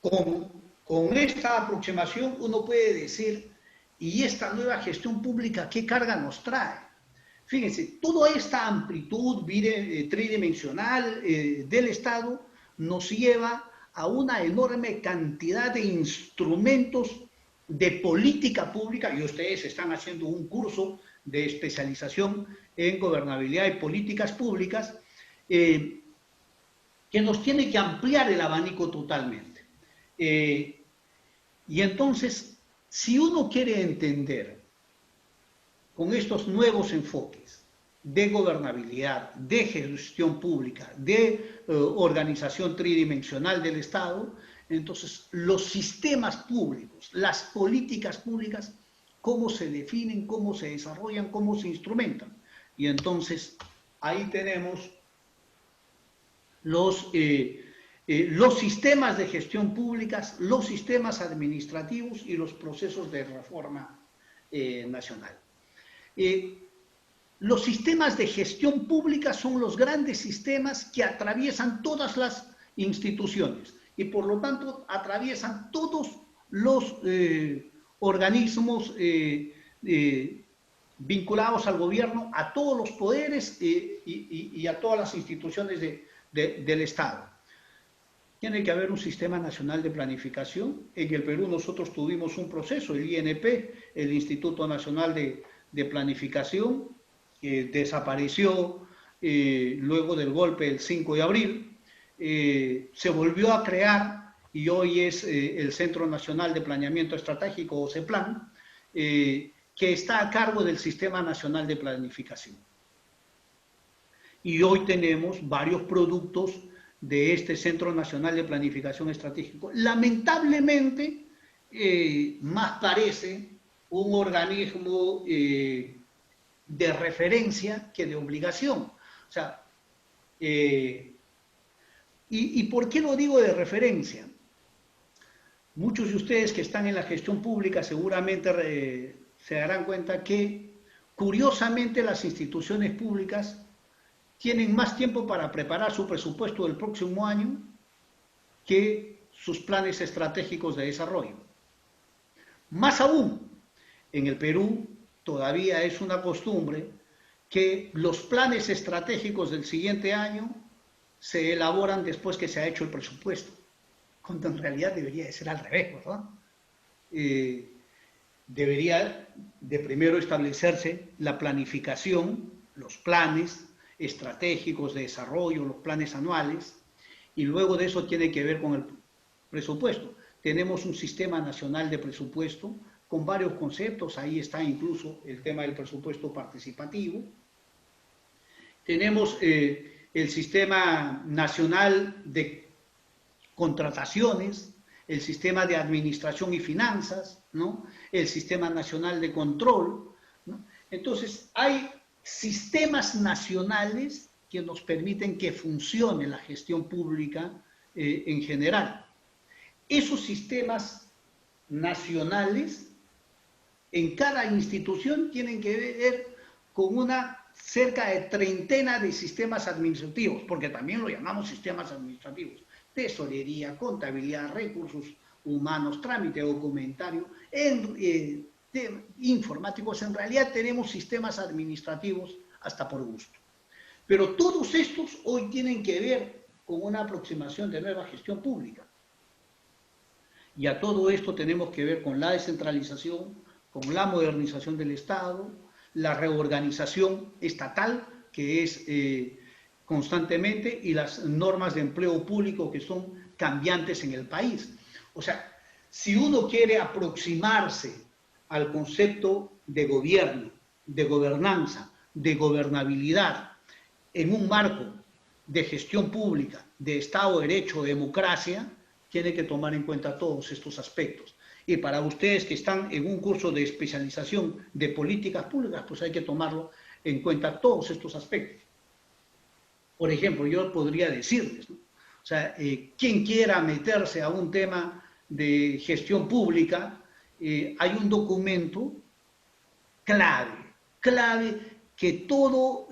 con esta aproximación uno puede decir, ¿y esta nueva gestión pública qué carga nos trae? Fíjense, toda esta amplitud tridimensional del Estado nos lleva a una enorme cantidad de instrumentos de política pública, y ustedes están haciendo un curso de especialización en gobernabilidad y políticas públicas, que nos tiene que ampliar el abanico totalmente. Y entonces, si uno quiere entender con estos nuevos enfoques de gobernabilidad, de gestión pública, de organización tridimensional del Estado, entonces los sistemas públicos, las políticas públicas, cómo se definen, cómo se desarrollan, cómo se instrumentan. Y entonces ahí tenemos los sistemas de gestión públicas, los sistemas administrativos y los procesos de reforma nacional. Los sistemas de gestión pública son los grandes sistemas que atraviesan todas las instituciones y por lo tanto atraviesan todos los organismos vinculados al gobierno, a todos los poderes y a todas las instituciones del Estado. Tiene que haber un sistema nacional de planificación. En el Perú nosotros tuvimos un proceso, el INP, el Instituto Nacional de Planificación, que desapareció luego del golpe del 5 de abril, se volvió a crear y hoy es el Centro Nacional de Planeamiento Estratégico, o CEPLAN, que está a cargo del Sistema Nacional de Planificación. Y hoy tenemos varios productos de este Centro Nacional de Planificación Estratégico. Lamentablemente, más parece un organismo de referencia que de obligación. O sea, ¿y por qué lo digo de referencia? Muchos de ustedes que están en la gestión pública seguramente se darán cuenta que, curiosamente, las instituciones públicas tienen más tiempo para preparar su presupuesto del próximo año que sus planes estratégicos de desarrollo. Más aún, en el Perú todavía es una costumbre que los planes estratégicos del siguiente año se elaboran después que se ha hecho el presupuesto, cuando en realidad debería de ser al revés, ¿verdad? Debería de primero establecerse la planificación, los planes estratégicos de desarrollo, los planes anuales, y luego de eso tiene que ver con el presupuesto. Tenemos un sistema nacional de presupuesto con varios conceptos, ahí está incluso el tema del presupuesto participativo. Tenemos el sistema nacional de contrataciones, el sistema de administración y finanzas, ¿no? El sistema nacional de control, ¿no? Entonces, hay sistemas nacionales que nos permiten que funcione la gestión pública en general. Esos sistemas nacionales en cada institución tienen que ver con una cerca de treintena de sistemas administrativos, porque también lo llamamos sistemas administrativos: tesorería, contabilidad, recursos humanos, trámite documentario, informáticos. En realidad tenemos sistemas administrativos hasta por gusto. Pero todos estos hoy tienen que ver con una aproximación de nueva gestión pública. Y a todo esto tenemos que ver con la descentralización, con la modernización del Estado, la reorganización estatal, que es constantemente, y las normas de empleo público que son cambiantes en el país. O sea, si uno quiere aproximarse al concepto de gobierno, de gobernanza, de gobernabilidad, en un marco de gestión pública, de Estado de Derecho, democracia, tiene que tomar en cuenta todos estos aspectos. Y para ustedes que están en un curso de especialización de políticas públicas, pues hay que tomarlo en cuenta todos estos aspectos. Por ejemplo, yo podría decirles, ¿no? O sea, quien quiera meterse a un tema de gestión pública, hay un documento clave que todo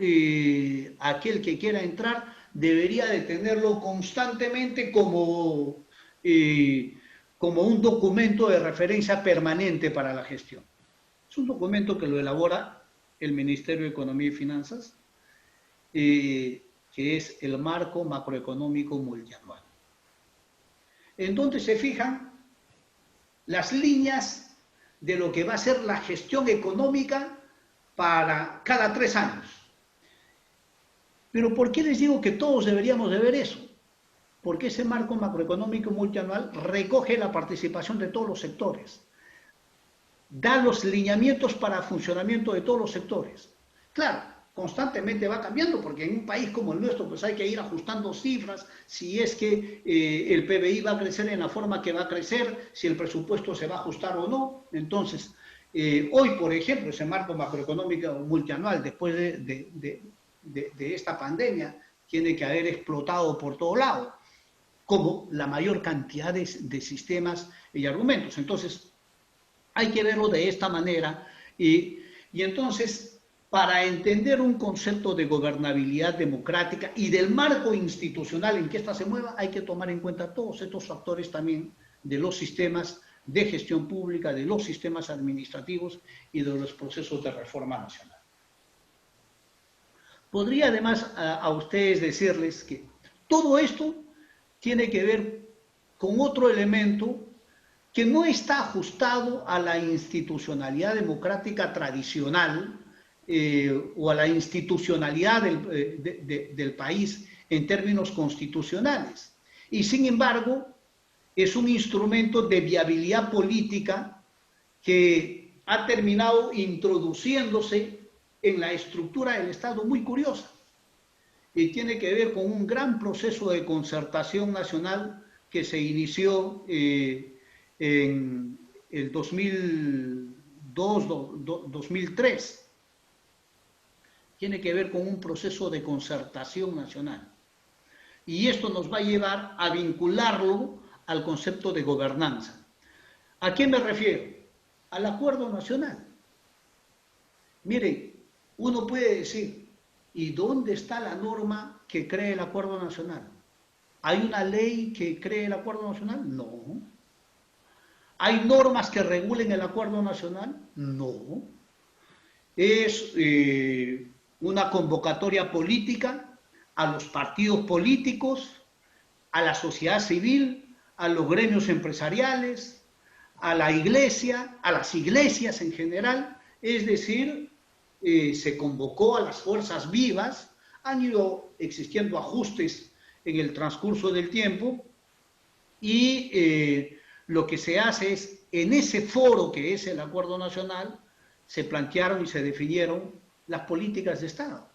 aquel que quiera entrar debería de tenerlo constantemente como un documento de referencia permanente para la gestión. Es un documento que lo elabora el Ministerio de Economía y Finanzas, que es el marco macroeconómico multianual, en donde se fijan las líneas de lo que va a ser la gestión económica para cada 3 años. Pero ¿por qué les digo que todos deberíamos de ver eso? Porque ese marco macroeconómico multianual recoge la participación de todos los sectores, da los lineamientos para el funcionamiento de todos los sectores. Claro, constantemente va cambiando, porque en un país como el nuestro pues hay que ir ajustando cifras, si es que el PBI va a crecer en la forma que va a crecer, si el presupuesto se va a ajustar o no. Entonces, hoy, por ejemplo, ese marco macroeconómico multianual, después de esta pandemia, tiene que haber explotado por todo lado, como la mayor cantidad de sistemas y argumentos. Entonces, hay que verlo de esta manera y entonces para entender un concepto de gobernabilidad democrática y del marco institucional en que ésta se mueva, hay que tomar en cuenta todos estos factores también de los sistemas de gestión pública, de los sistemas administrativos y de los procesos de reforma nacional. Podría además a ustedes decirles que todo esto tiene que ver con otro elemento que no está ajustado a la institucionalidad democrática tradicional o a la institucionalidad del país en términos constitucionales. Y sin embargo, es un instrumento de viabilidad política que ha terminado introduciéndose en la estructura del Estado muy curiosa. Y tiene que ver con un gran proceso de concertación nacional que se inició en el 2002-2003. Tiene que ver con un proceso de concertación nacional. Y esto nos va a llevar a vincularlo al concepto de gobernanza. ¿A qué me refiero? Al acuerdo nacional. Miren, uno puede decir, ¿y dónde está la norma que cree el acuerdo nacional? ¿Hay una ley que cree el acuerdo nacional? No. ¿Hay normas que regulen el acuerdo nacional? No. Es una convocatoria política a los partidos políticos, a la sociedad civil, a los gremios empresariales, a la iglesia, a las iglesias en general, es decir, se convocó a las fuerzas vivas, han ido existiendo ajustes en el transcurso del tiempo y lo que se hace es, en ese foro que es el Acuerdo Nacional, se plantearon y se definieron las políticas de Estado.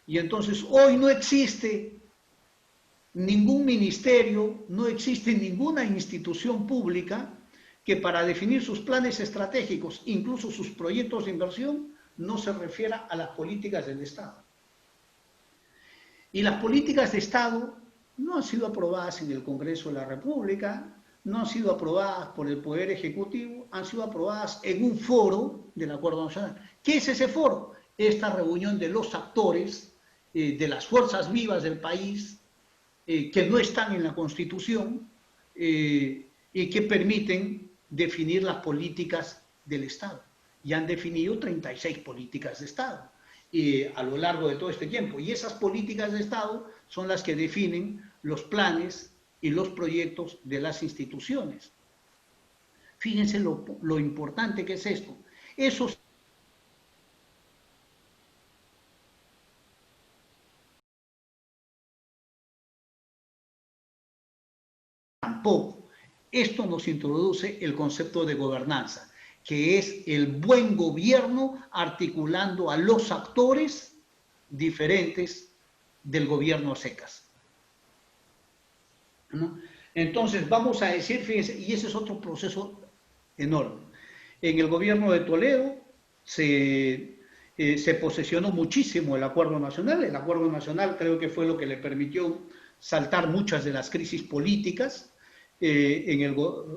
Y entonces hoy no existe ningún ministerio, no existe ninguna institución pública que para definir sus planes estratégicos, incluso sus proyectos de inversión, no se refiera a las políticas del Estado. Y las políticas de Estado no han sido aprobadas en el Congreso de la República, no han sido aprobadas por el Poder Ejecutivo, han sido aprobadas en un foro del Acuerdo Nacional. ¿Qué es ese foro? Esta reunión de los actores, de las fuerzas vivas del país, que no están en la Constitución y que permiten definir las políticas del Estado. Y han definido 36 políticas de Estado a lo largo de todo este tiempo. Y esas políticas de Estado son las que definen los planes y los proyectos de las instituciones. Fíjense lo importante que es esto. Esos tampoco. Esto nos introduce el concepto de gobernanza, que es el buen gobierno articulando a los actores diferentes del gobierno a secas. ¿No? Entonces vamos a decir, fíjense, y ese es otro proceso enorme. En el gobierno de Toledo se posesionó muchísimo el Acuerdo Nacional. El Acuerdo Nacional creo que fue lo que le permitió saltar muchas de las crisis políticas. En el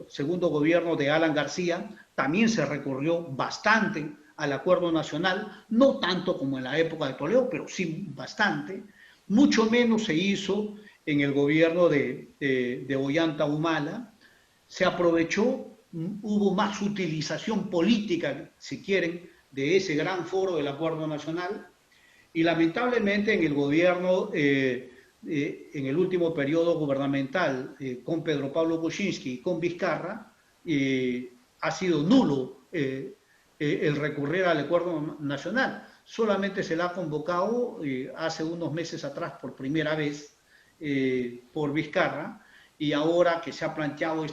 segundo gobierno de Alan García también se recurrió bastante al Acuerdo Nacional, no tanto como en la época de Toledo, pero sí bastante. Mucho menos se hizo en el gobierno de Ollanta Humala. Se aprovechó, hubo más utilización política, si quieren, de ese gran foro del Acuerdo Nacional, y lamentablemente en el gobierno, en el último periodo gubernamental, con Pedro Pablo Kuczynski y con Vizcarra, ha sido nulo el recurrir al Acuerdo Nacional. Solamente se le ha convocado hace unos meses atrás por primera vez por Vizcarra, y ahora que se ha planteado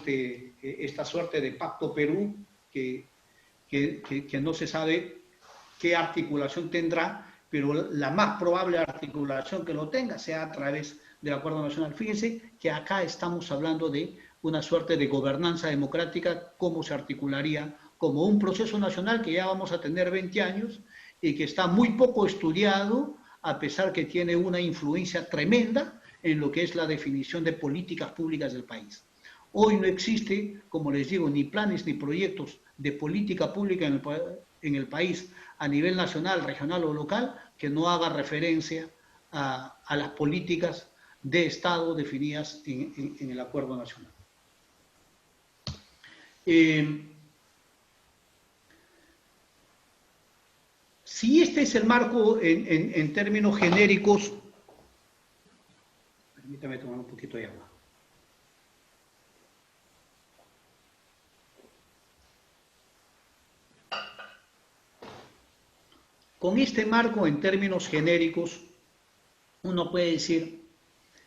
esta suerte de Pacto Perú, que no se sabe qué articulación tendrá, pero la más probable articulación que lo tenga sea a través del Acuerdo Nacional. Fíjense que acá estamos hablando de una suerte de gobernanza democrática, cómo se articularía como un proceso nacional que ya vamos a tener 20 años y que está muy poco estudiado, a pesar que tiene una influencia tremenda en lo que es la definición de políticas públicas del país. Hoy no existe, como les digo, ni planes ni proyectos de política pública en el país a nivel nacional, regional o local que no haga referencia a las políticas de Estado definidas en el Acuerdo Nacional. Si este es el marco en términos genéricos, permítame tomar un poquito de agua. Con este marco en términos genéricos, uno puede decir,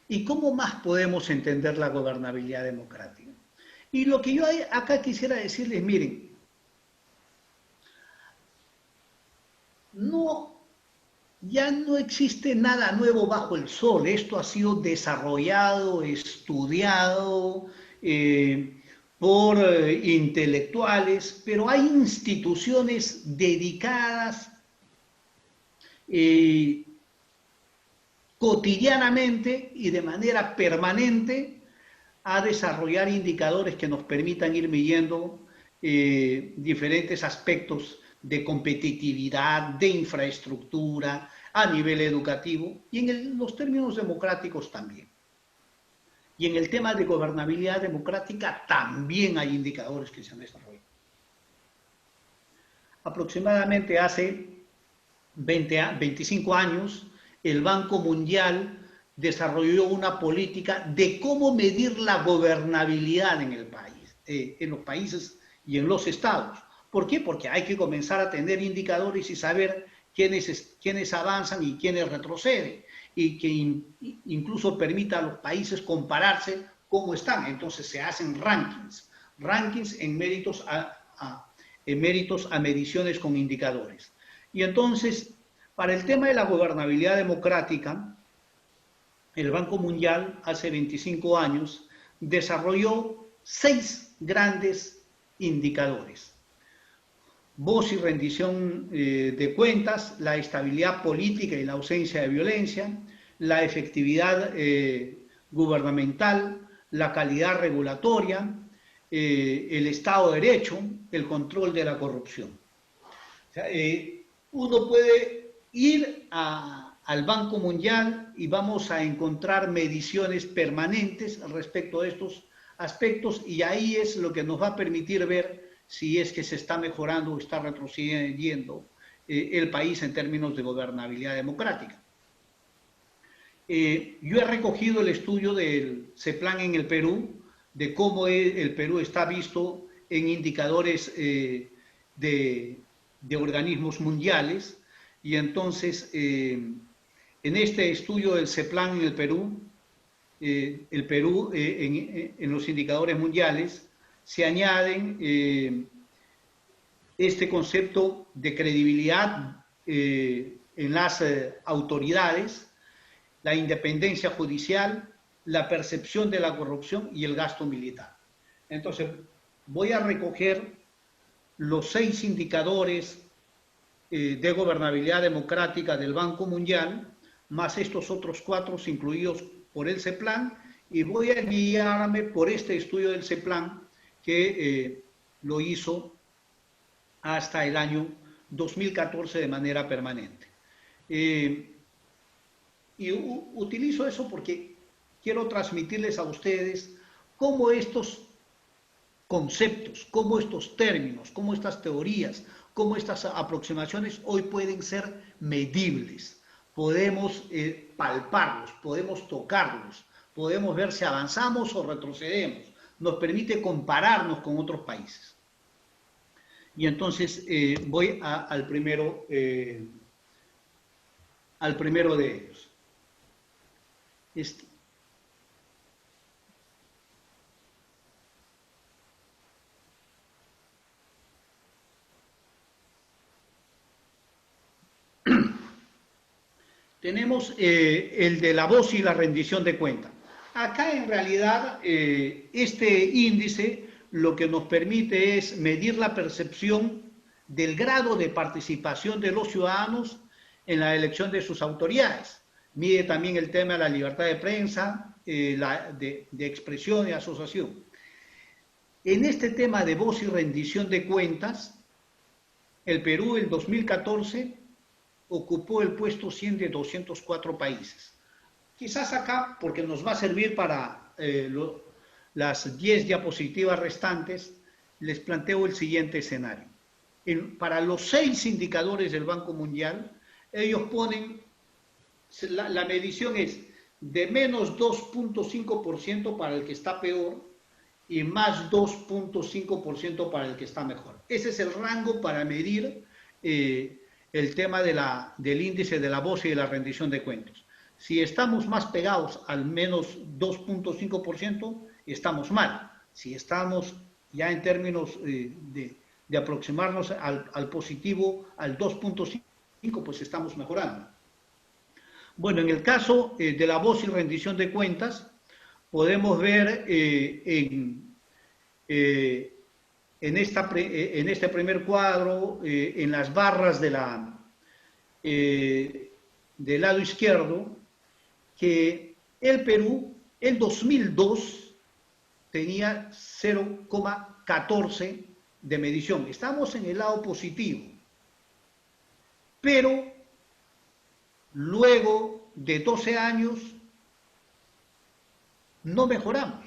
¿y cómo más podemos entender la gobernabilidad democrática? Y lo que yo acá quisiera decirles, miren, ya no existe nada nuevo bajo el sol. Esto ha sido desarrollado, estudiado por intelectuales, pero hay instituciones dedicadas cotidianamente y de manera permanente a desarrollar indicadores que nos permitan ir midiendo diferentes aspectos de competitividad, de infraestructura, a nivel educativo y en los términos democráticos también. Y en el tema de gobernabilidad democrática también hay indicadores que se han desarrollado. Aproximadamente hace 25 años, el Banco Mundial desarrolló una política de cómo medir la gobernabilidad en el país, en los países y en los estados. ¿Por qué? Porque hay que comenzar a tener indicadores y saber quiénes avanzan y quiénes retroceden, y que incluso permita a los países compararse cómo están. Entonces se hacen rankings en méritos a mediciones con indicadores. Y entonces, para el tema de la gobernabilidad democrática, el Banco Mundial hace 25 años desarrolló 6 grandes indicadores. Voz y rendición de cuentas, la estabilidad política y la ausencia de violencia, la efectividad gubernamental, la calidad regulatoria, el Estado de Derecho, el control de la corrupción. O sea, uno puede ir al Banco Mundial y vamos a encontrar mediciones permanentes respecto a estos aspectos, y ahí es lo que nos va a permitir ver si es que se está mejorando o está retrocediendo el país en términos de gobernabilidad democrática. Yo he recogido el estudio del CEPLAN en el Perú, de cómo el Perú está visto en indicadores de organismos mundiales, y entonces en este estudio del CEPLAN en el Perú en los indicadores mundiales se añaden este concepto de credibilidad en las autoridades, la independencia judicial, la percepción de la corrupción y el gasto militar. Entonces, voy a recoger los 6 indicadores de gobernabilidad democrática del Banco Mundial, más estos otros 4 incluidos por el CEPLAN, y voy a guiarme por este estudio del CEPLAN que lo hizo hasta el año 2014 de manera permanente. Y utilizo eso porque quiero transmitirles a ustedes cómo estos conceptos, cómo estos términos, cómo estas teorías, cómo estas aproximaciones hoy pueden ser medibles. Podemos palparlos, podemos tocarlos, podemos ver si avanzamos o retrocedemos. Nos permite compararnos con otros países. Y entonces voy al primero de ellos. Tenemos el de la voz y la rendición de cuentas. Acá en realidad este índice lo que nos permite es medir la percepción del grado de participación de los ciudadanos en la elección de sus autoridades. Mide también el tema de la libertad de prensa, de expresión y asociación. En este tema de voz y rendición de cuentas, El Perú en 2014 ocupó el puesto 100 de 204 países. Quizás acá, porque nos va a servir para las 10 diapositivas restantes, les planteo el siguiente escenario. Para los 6 indicadores del Banco Mundial, ellos ponen, la medición es de menos 2.5% para el que está peor y más 2.5% para el que está mejor. Ese es el rango para medir el tema del índice de la BOSI y de la rendición de cuentas. Si estamos más pegados al menos 2.5%, estamos mal. Si estamos ya en términos de aproximarnos al positivo, al 2.5, pues estamos mejorando. Bueno, en el caso de la BOSI y rendición de cuentas, podemos ver en este primer cuadro, en las barras del lado izquierdo, que el Perú en 2002 tenía 0,14 de medición. Estamos en el lado positivo. Pero luego de 12 años no mejoramos.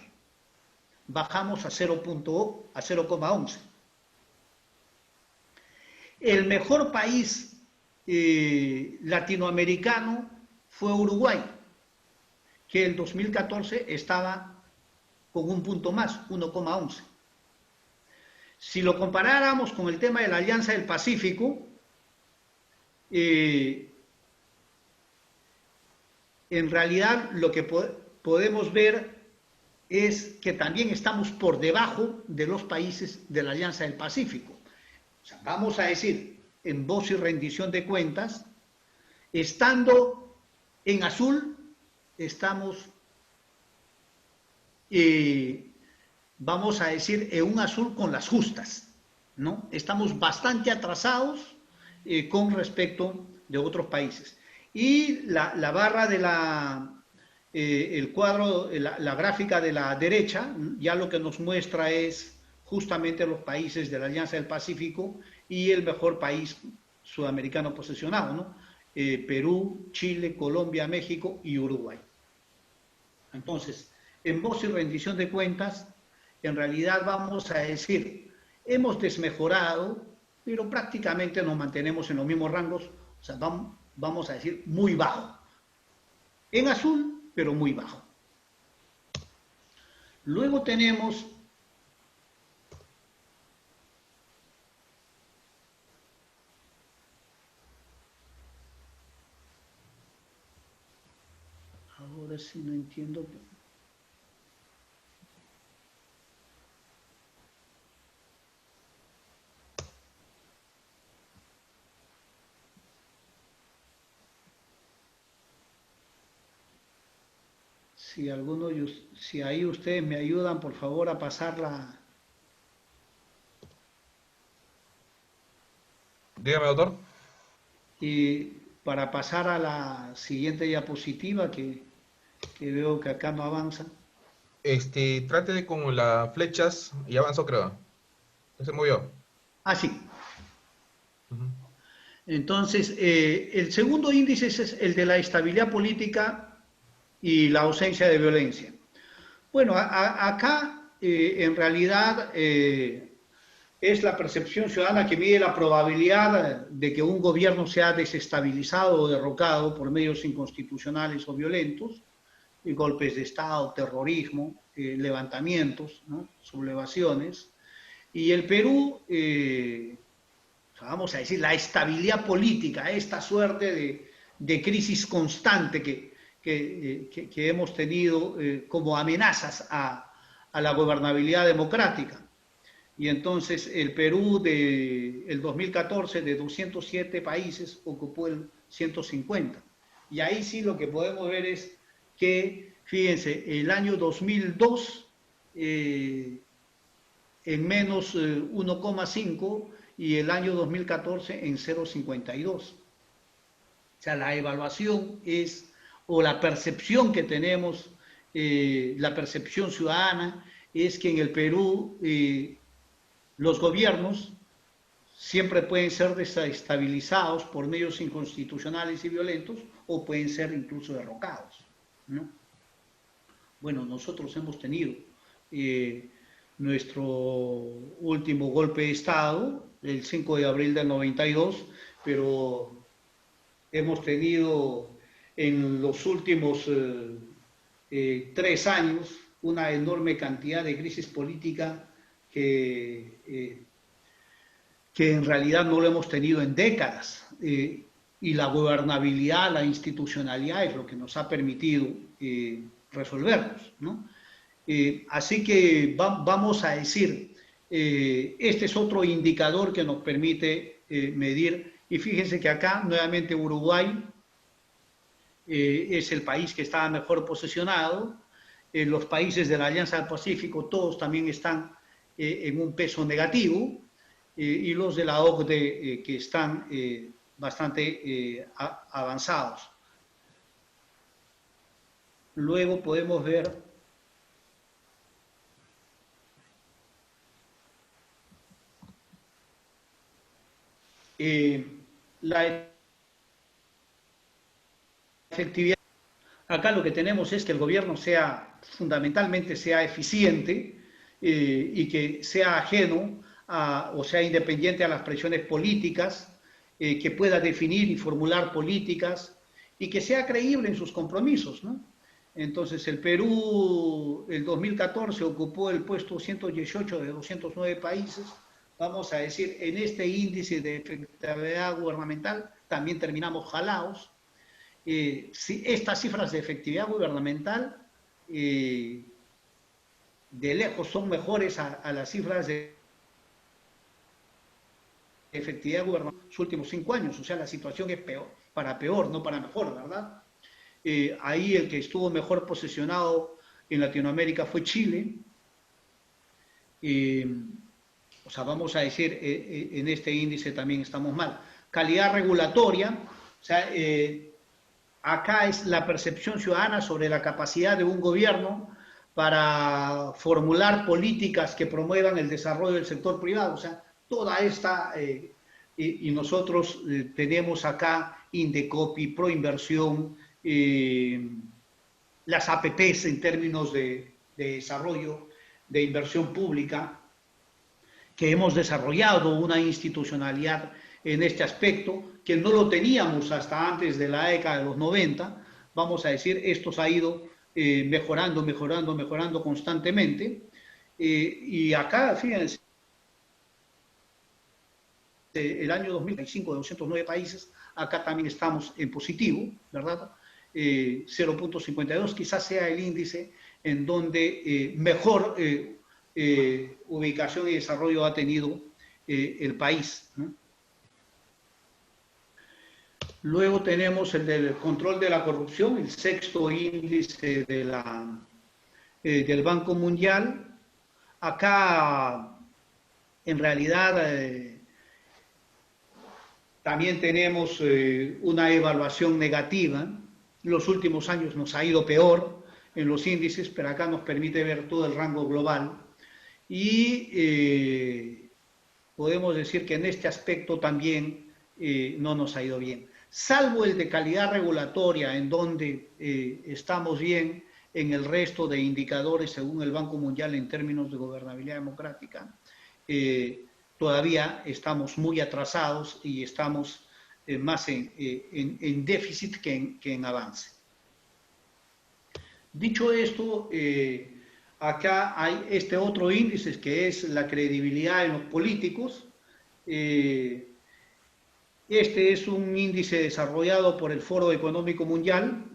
Bajamos a 0,11. El mejor país latinoamericano fue Uruguay, que en 2014 estaba con un punto más, 1,11. Si lo comparáramos con el tema de la Alianza del Pacífico, en realidad lo que podemos ver es que también estamos por debajo de los países de la Alianza del Pacífico. O sea, vamos a decir, en BOSI y rendición de cuentas, estando en azul, estamos, vamos a decir, en un azul con las justas, ¿no? Estamos bastante atrasados con respecto de otros países. Y la barra de el cuadro, la gráfica de la derecha, ya lo que nos muestra es justamente los países de la Alianza del Pacífico y el mejor país sudamericano posesionado, ¿no? Perú, Chile, Colombia, México y Uruguay. Entonces, en BOSI y rendición de cuentas, en realidad vamos a decir, hemos desmejorado, pero prácticamente nos mantenemos en los mismos rangos, o sea, vamos a decir muy bajo. En azul, pero muy bajo. Luego tenemos ahora sí no entiendo. Si ahí ustedes me ayudan, por favor, a pasarla. Dígame, doctor. Y para pasar a la siguiente diapositiva, que veo que acá no avanza. Trate de con las flechas y avanzó, creo. Se movió. Ah, sí. Entonces, el segundo índice es el de la estabilidad política y la ausencia de violencia. Bueno, acá en realidad es la percepción ciudadana que mide la probabilidad de que un gobierno sea desestabilizado o derrocado por medios inconstitucionales o violentos, golpes de Estado, terrorismo, levantamientos, ¿no? Sublevaciones. Y el Perú, vamos a decir, la estabilidad política, esta suerte de crisis constante que hemos tenido como amenazas a la gobernabilidad democrática. Y entonces el Perú del 2014 de 207 países ocupó el 150. Y ahí sí lo que podemos ver es que, fíjense, el año 2002 en menos 1,5 y el año 2014 en 0,52. O sea, la evaluación es, o la percepción que tenemos, la percepción ciudadana, es que en el Perú los gobiernos siempre pueden ser desestabilizados por medios inconstitucionales y violentos o pueden ser incluso derrocados, ¿no? Bueno, nosotros hemos tenido nuestro último golpe de Estado, el 5 de abril del 92, pero hemos tenido en los últimos 3 años una enorme cantidad de crisis política que en realidad no lo hemos tenido en décadas. Y la gobernabilidad, la institucionalidad es lo que nos ha permitido resolverlos, ¿no? Así que vamos a decir, este es otro indicador que nos permite medir, y fíjense que acá nuevamente Uruguay es el país que está mejor posicionado. Los países de la Alianza del Pacífico todos también están en un peso negativo, y los de la OCDE que están bastante avanzados. Luego podemos ver la efectividad. Acá lo que tenemos es que el gobierno fundamentalmente sea eficiente y que sea ajeno o sea independiente a las presiones políticas, que pueda definir y formular políticas y que sea creíble en sus compromisos, ¿no? Entonces el Perú, el 2014, ocupó el puesto 118 de 209 países. Vamos a decir, en este índice de efectividad gubernamental también terminamos jalados. Si estas cifras de efectividad gubernamental de lejos son mejores a las cifras de efectividad gubernamental en los últimos 5 años, o sea, la situación es peor, para peor, no para mejor, ¿verdad? Ahí el que estuvo mejor posicionado en Latinoamérica fue Chile. O sea, vamos a decir, en este índice también estamos mal. Calidad regulatoria, o sea, acá es la percepción ciudadana sobre la capacidad de un gobierno para formular políticas que promuevan el desarrollo del sector privado. O sea, toda esta, y nosotros tenemos acá Indecopi, Proinversión, las APPs en términos de desarrollo, de inversión pública, que hemos desarrollado una institucionalidad en este aspecto, que no lo teníamos hasta antes de la década de los 90, vamos a decir, esto se ha ido mejorando constantemente, y acá, fíjense, el año 2005 de 209 países, acá también estamos en positivo, ¿verdad? 0.52 quizás sea el índice en donde mejor ubicación y desarrollo ha tenido el país, ¿no? Luego tenemos el del control de la corrupción, el 6º índice del Banco Mundial. Acá, en realidad, también tenemos una evaluación negativa. Los últimos años nos ha ido peor en los índices, pero acá nos permite ver todo el rango global. Y podemos decir que en este aspecto también no nos ha ido bien. Salvo el de calidad regulatoria, en donde estamos bien en el resto de indicadores según el Banco Mundial en términos de gobernabilidad democrática, todavía estamos muy atrasados y estamos más en déficit que en avance. Dicho esto, acá hay este otro índice que es la credibilidad en los políticos. Este es un índice desarrollado por el Foro Económico Mundial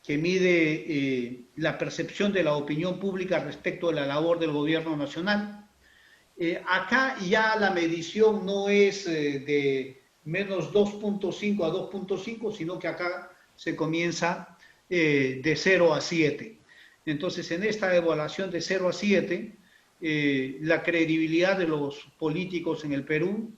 que mide la percepción de la opinión pública respecto de la labor del gobierno nacional. Acá ya la medición no es de menos 2.5 a 2.5, sino que acá se comienza de 0 a 7. Entonces, en esta evaluación de 0 a 7, la credibilidad de los políticos en el Perú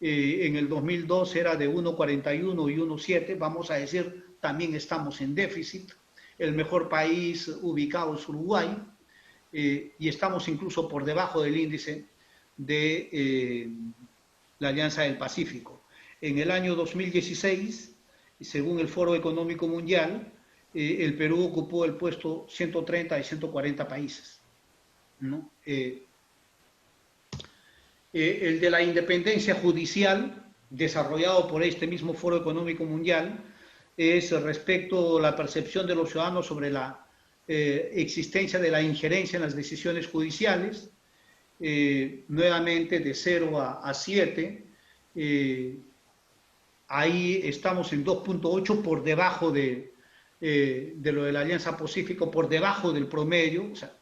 en el 2002 era de 1.41 y 1.7, vamos a decir, también estamos en déficit. El mejor país ubicado es Uruguay, y estamos incluso por debajo del índice de la Alianza del Pacífico. En el año 2016, según el Foro Económico Mundial, el Perú ocupó el puesto 130 de 140 países, ¿no? El de la independencia judicial, desarrollado por este mismo Foro Económico Mundial, es respecto a la percepción de los ciudadanos sobre la existencia de la injerencia en las decisiones judiciales, nuevamente de 0 a 7, ahí estamos en 2.8 por debajo de lo de la Alianza Pacífico, por debajo del promedio, o sea,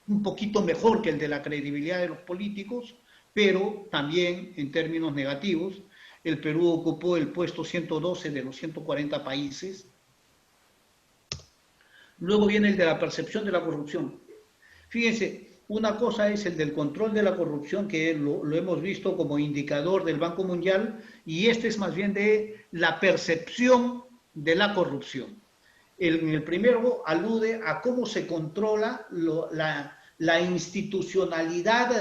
un poquito mejor que el de la credibilidad de los políticos, pero también en términos negativos. El Perú ocupó el puesto 112 de los 140 países. Luego viene el de la percepción de la corrupción. Fíjense, una cosa es el del control de la corrupción, que lo hemos visto como indicador del Banco Mundial, y este es más bien de la percepción de la corrupción. En el primero alude a cómo se controla la institucionalidad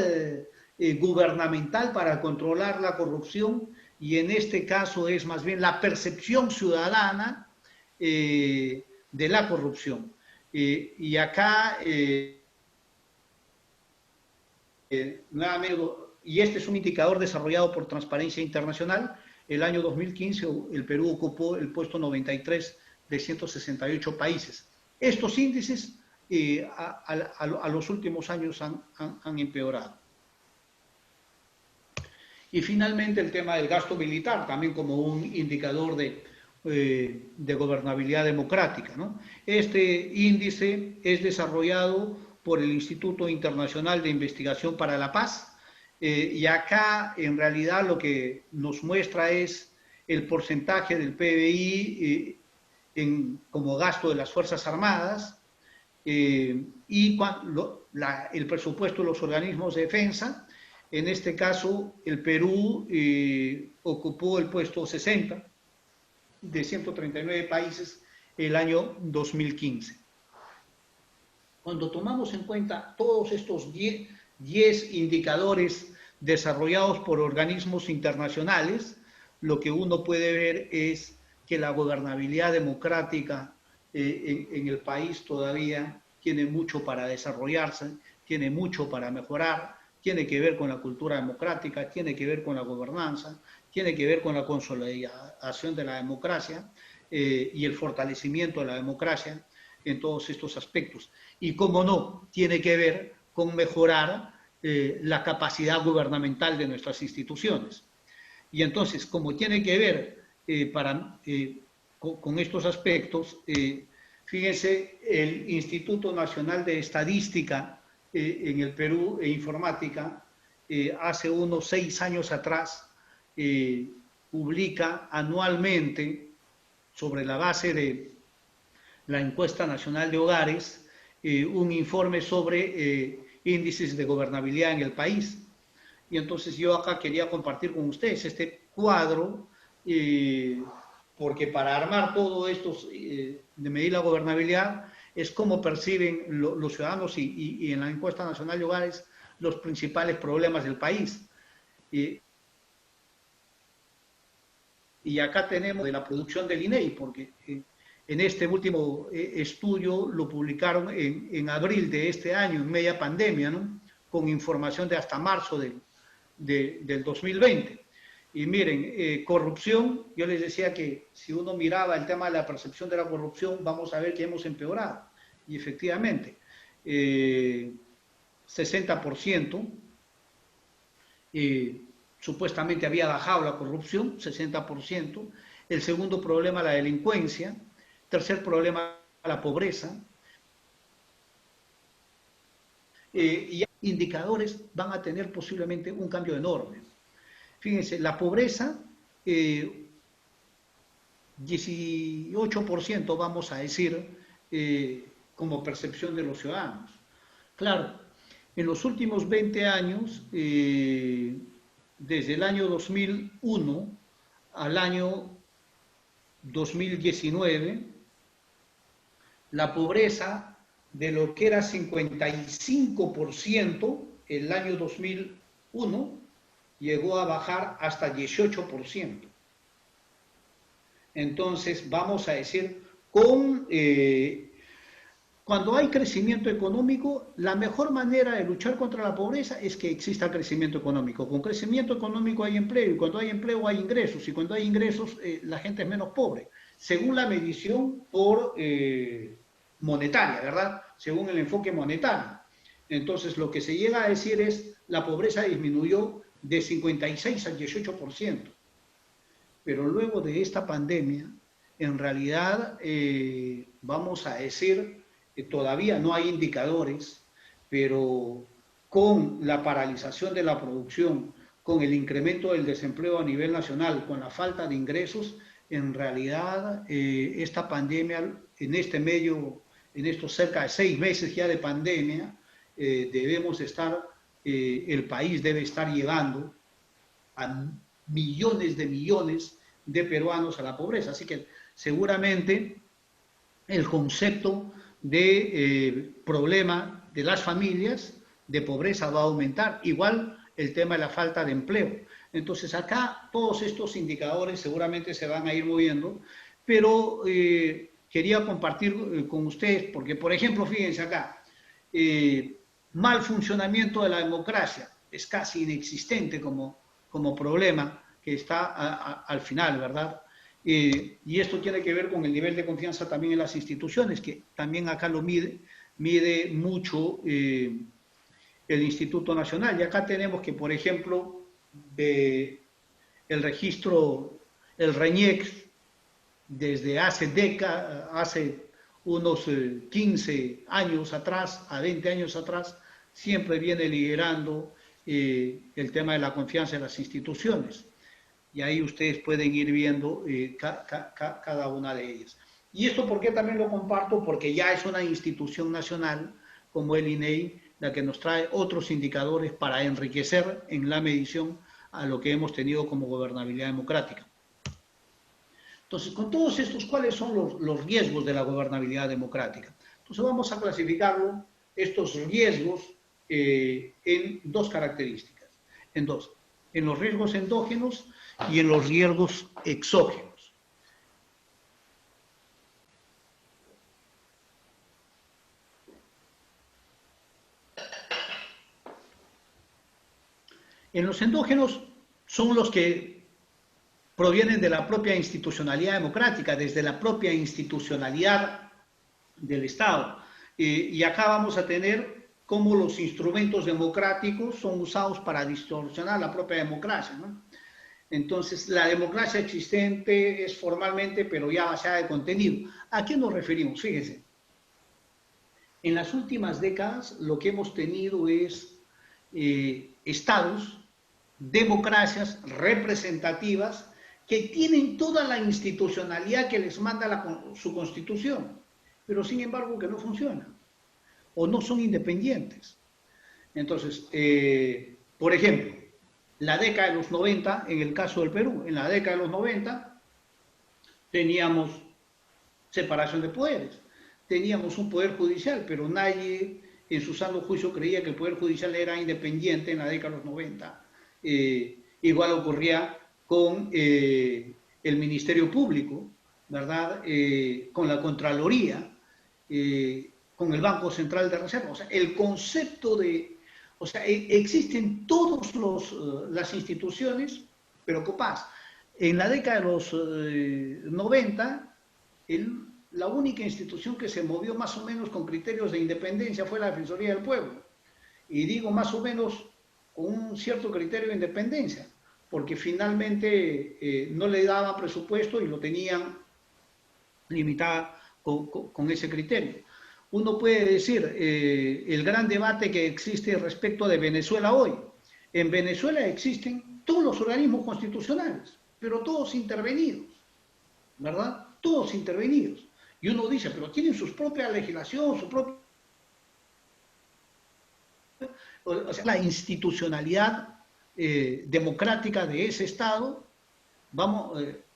gubernamental para controlar la corrupción, y en este caso es más bien la percepción ciudadana de la corrupción. Y acá, nuevamente, y este es un indicador desarrollado por Transparencia Internacional. El año 2015 el Perú ocupó el puesto 93 de 168 países. Estos índices a los últimos años han empeorado. Y finalmente el tema del gasto militar, también como un indicador de gobernabilidad democrática, ¿no? Este índice es desarrollado por el Instituto Internacional de Investigación para la Paz, y acá en realidad lo que nos muestra es el porcentaje del PBI como gasto de las Fuerzas Armadas, y el presupuesto de los organismos de defensa. En este caso, el Perú ocupó el puesto 60 de 139 países el año 2015. Cuando tomamos en cuenta todos estos 10 indicadores desarrollados por organismos internacionales, lo que uno puede ver es que la gobernabilidad democrática en el país todavía tiene mucho para desarrollarse, tiene mucho para mejorar, tiene que ver con la cultura democrática, tiene que ver con la gobernanza, tiene que ver con la consolidación de la democracia y el fortalecimiento de la democracia en todos estos aspectos. Y cómo no, tiene que ver con mejorar la capacidad gubernamental de nuestras instituciones. Y entonces, como tiene que ver con estos aspectos, fíjense, el Instituto Nacional de Estadística en el Perú e Informática, hace unos 6 años atrás, publica anualmente, sobre la base de la Encuesta Nacional de Hogares, un informe sobre índices de gobernabilidad en el país. Y entonces yo acá quería compartir con ustedes este cuadro, porque para armar todo esto de medir la gobernabilidad es cómo perciben los ciudadanos y en la Encuesta Nacional de Hogares los principales problemas del país. Y acá tenemos de la producción del INEI, porque en este último estudio lo publicaron en abril de este año, en media pandemia, ¿no? Con información de hasta marzo del 2020. Y miren, corrupción, yo les decía que si uno miraba el tema de la percepción de la corrupción, vamos a ver que hemos empeorado. Y efectivamente, 60%, supuestamente había bajado la corrupción, 60%. El segundo problema, la delincuencia. Tercer problema, la pobreza. Y indicadores van a tener posiblemente un cambio enorme. Fíjense, la pobreza, 18% vamos a decir, como percepción de los ciudadanos. Claro, en los últimos 20 años, desde el año 2001 al año 2019, la pobreza de lo que era 55% el año 2001, llegó a bajar hasta 18%. Entonces, vamos a decir, cuando hay crecimiento económico, la mejor manera de luchar contra la pobreza es que exista crecimiento económico. Con crecimiento económico hay empleo, y cuando hay empleo hay ingresos, y cuando hay ingresos la gente es menos pobre, según la medición monetaria, ¿verdad? Según el enfoque monetario. Entonces, lo que se llega a decir es, la pobreza disminuyó de 56 al 18%. Pero luego de esta pandemia, en realidad, vamos a decir, todavía no hay indicadores, pero con la paralización de la producción, con el incremento del desempleo a nivel nacional, con la falta de ingresos, en realidad esta pandemia, en estos cerca de 6 meses ya de pandemia, el país debe estar llegando a millones de peruanos a la pobreza. Así que seguramente el concepto de problema de las familias de pobreza va a aumentar. Igual el tema de la falta de empleo. Entonces acá todos estos indicadores seguramente se van a ir moviendo, pero quería compartir con ustedes, porque por ejemplo, fíjense acá, mal funcionamiento de la democracia es casi inexistente como problema que está al final, ¿verdad? Y esto tiene que ver con el nivel de confianza también en las instituciones, que también acá lo mide mucho el Instituto Nacional. Y acá tenemos que, por ejemplo, el registro, el RENIEC, desde hace unos 15 años atrás, a 20 años atrás, siempre viene liderando el tema de la confianza en las instituciones. Y ahí ustedes pueden ir viendo cada una de ellas. ¿Y esto por qué también lo comparto? Porque ya es una institución nacional como el INEI la que nos trae otros indicadores para enriquecer en la medición a lo que hemos tenido como gobernabilidad democrática. Entonces, con todos estos, ¿cuáles son los riesgos de la gobernabilidad democrática? Entonces vamos a clasificarlo, estos riesgos, en dos características, en los riesgos endógenos y en los riesgos exógenos. En los endógenos son los que provienen de la propia institucionalidad democrática, desde la propia institucionalidad del Estado. Y acá vamos a tener cómo los instrumentos democráticos son usados para distorsionar la propia democracia, ¿no? Entonces, la democracia existente es formalmente, pero ya basada de contenido. ¿A qué nos referimos? Fíjense, en las últimas décadas lo que hemos tenido es estados, democracias representativas que tienen toda la institucionalidad que les manda su constitución, pero sin embargo que no funcionan o no son independientes. Entonces, por ejemplo, la década de los 90, en el caso del Perú, en la década de los 90 teníamos separación de poderes, teníamos un poder judicial, pero nadie en su sano juicio creía que el poder judicial era independiente en la década de los 90. Igual ocurría con el Ministerio Público, ¿verdad? Con la Contraloría, con el Banco Central de Reserva. O sea, el concepto de... O sea, existen todas las instituciones, pero copas. En la década de los 90, la única institución que se movió más o menos con criterios de independencia fue la Defensoría del Pueblo. Y digo más o menos con un cierto criterio de independencia, porque finalmente no le daban presupuesto y lo tenían limitado con ese criterio. Uno puede decir el gran debate que existe respecto de Venezuela hoy. En Venezuela existen todos los organismos constitucionales, pero todos intervenidos, ¿verdad? Todos intervenidos. Y uno dice, pero tienen su propia legislación, su propia... O sea, la institucionalidad democrática de ese Estado,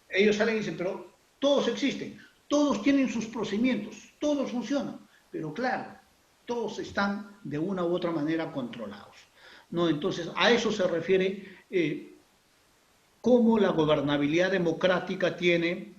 ellos salen y dicen, pero todos existen, todos tienen sus procedimientos, todos funcionan, pero claro, todos están de una u otra manera controlados. ¿no? Entonces, a eso se refiere cómo la gobernabilidad democrática tiene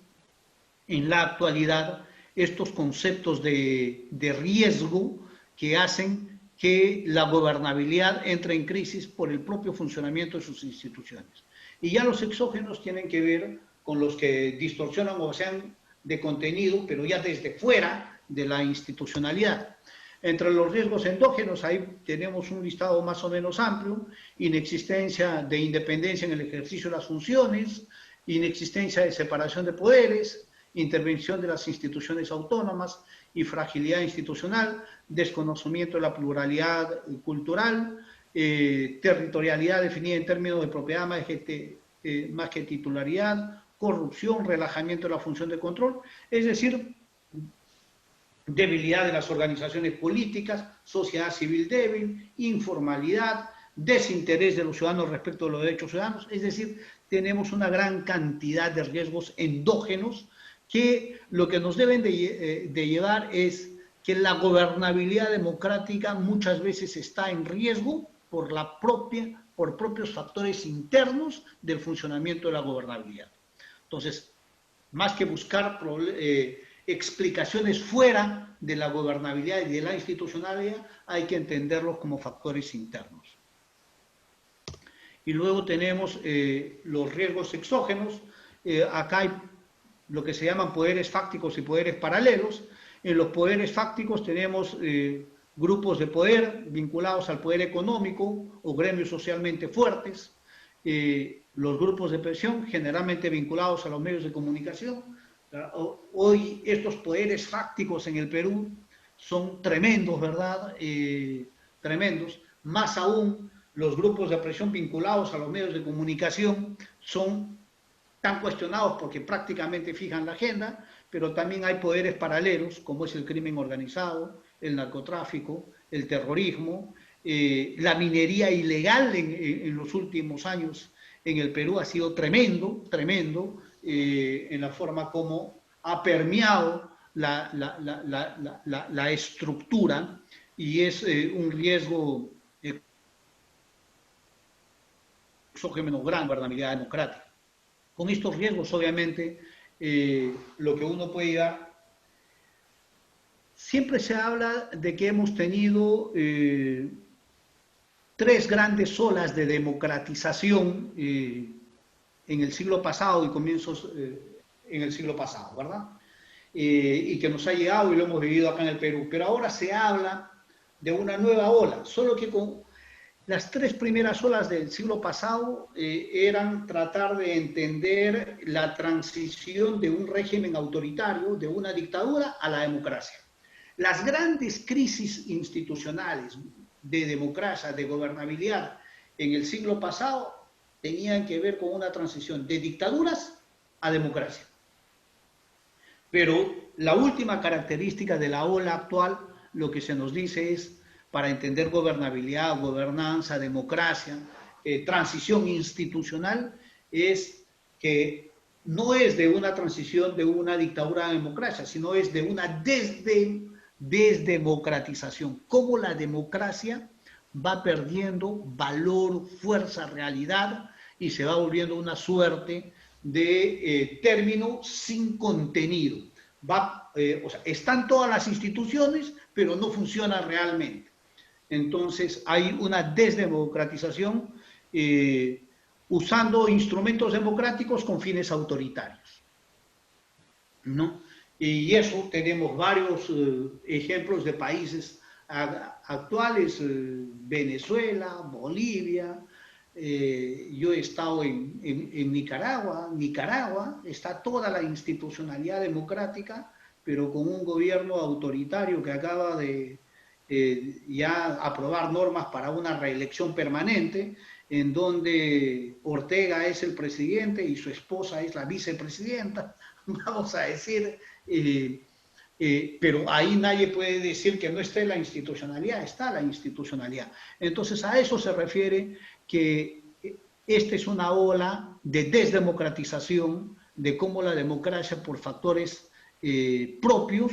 en la actualidad estos conceptos de riesgo que hacen que la gobernabilidad entre en crisis por el propio funcionamiento de sus instituciones. Y ya los exógenos tienen que ver con los que distorsionan o sean de contenido, pero ya desde fuera de la institucionalidad. Entre los riesgos endógenos, ahí tenemos un listado más o menos amplio: inexistencia de independencia en el ejercicio de las funciones, inexistencia de separación de poderes, intervención de las instituciones autónomas y fragilidad institucional, desconocimiento de la pluralidad cultural, territorialidad definida en términos de propiedad más que titularidad, corrupción, relajamiento de la función de control, es decir, debilidad de las organizaciones políticas, sociedad civil débil, informalidad, desinterés de los ciudadanos respecto de los derechos ciudadanos. Es decir, tenemos una gran cantidad de riesgos endógenos que lo que nos deben de llevar es que la gobernabilidad democrática muchas veces está en riesgo por propios factores internos del funcionamiento de la gobernabilidad. Entonces, más que buscar explicaciones fuera de la gobernabilidad y de la institucionalidad, hay que entenderlos como factores internos. Y luego tenemos los riesgos exógenos. Acá hay lo que se llaman poderes fácticos y poderes paralelos. En los poderes fácticos tenemos grupos de poder vinculados al poder económico o gremios socialmente fuertes, los grupos de presión generalmente vinculados a los medios de comunicación. Hoy estos poderes fácticos en el Perú son tremendos, ¿verdad? Tremendos. Más aún, los grupos de presión vinculados a los medios de comunicación están cuestionados porque prácticamente fijan la agenda, pero también hay poderes paralelos, como es el crimen organizado, el narcotráfico, el terrorismo, la minería ilegal en los últimos años en el Perú ha sido tremendo, en la forma como ha permeado la estructura, y es un riesgo exógeno gran gobernabilidad democrática. Con estos riesgos, obviamente, lo que uno puede dar, siempre se habla de que hemos tenido tres grandes olas de democratización en el siglo pasado y comienzos en el siglo pasado, ¿verdad? Y que nos ha llegado y lo hemos vivido acá en el Perú. Pero ahora se habla de una nueva ola, solo que con las tres primeras olas del siglo pasado eran tratar de entender la transición de un régimen autoritario, de una dictadura, a la democracia. Las grandes crisis institucionales de democracia, de gobernabilidad en el siglo pasado tenían que ver con una transición de dictaduras a democracia. Pero la última característica de la ola actual, lo que se nos dice es, para entender gobernabilidad, gobernanza, democracia, transición institucional, es que no es de una transición de una dictadura a democracia, sino es de una desdemocratización. Cómo la democracia va perdiendo valor, fuerza, realidad y se va volviendo una suerte de término sin contenido. O sea, están todas las instituciones, pero no funciona realmente. Entonces hay una desdemocratización usando instrumentos democráticos con fines autoritarios, ¿no? Y eso tenemos varios ejemplos de países actuales, Venezuela, Bolivia. Yo he estado en Nicaragua. Nicaragua está toda la institucionalidad democrática, pero con un gobierno autoritario que acaba de ya aprobar normas para una reelección permanente, en donde Ortega es el presidente y su esposa es la vicepresidenta, vamos a decir, pero ahí nadie puede decir que no esté la institucionalidad, está la institucionalidad. Entonces a eso se refiere que esta es una ola de desdemocratización, de cómo la democracia por factores propios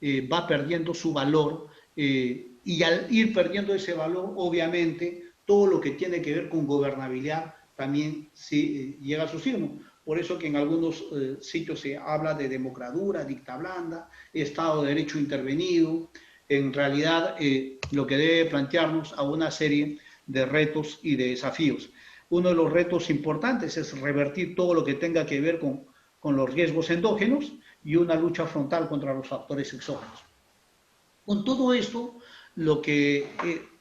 va perdiendo su valor, y al ir perdiendo ese valor, obviamente, todo lo que tiene que ver con gobernabilidad también sí, llega a su signo. Por eso que en algunos sitios se habla de democracia, dicta blanda, Estado de Derecho intervenido. En realidad, lo que debe plantearnos a una serie de retos y de desafíos. Uno de los retos importantes es revertir todo lo que tenga que ver con los riesgos endógenos y una lucha frontal contra los factores exógenos. Con todo esto, lo que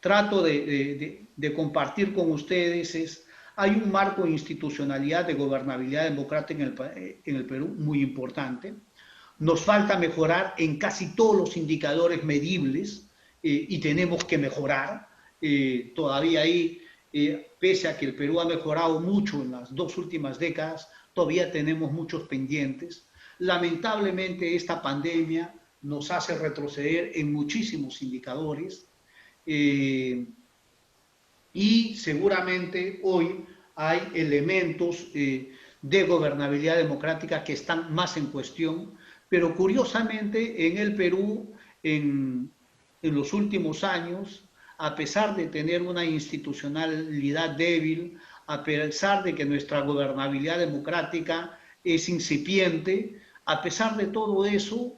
trato de compartir con ustedes es, hay un marco de institucionalidad, de gobernabilidad democrática en el Perú muy importante. Nos falta mejorar en casi todos los indicadores medibles y tenemos que mejorar. Todavía ahí, pese a que el Perú ha mejorado mucho en las 2 últimas décadas, todavía tenemos muchos pendientes. Lamentablemente esta pandemia nos hace retroceder en muchísimos indicadores y seguramente hoy hay elementos de gobernabilidad democrática que están más en cuestión, pero curiosamente en el Perú, en los últimos años, a pesar de tener una institucionalidad débil, a pesar de que nuestra gobernabilidad democrática es incipiente, a pesar de todo eso,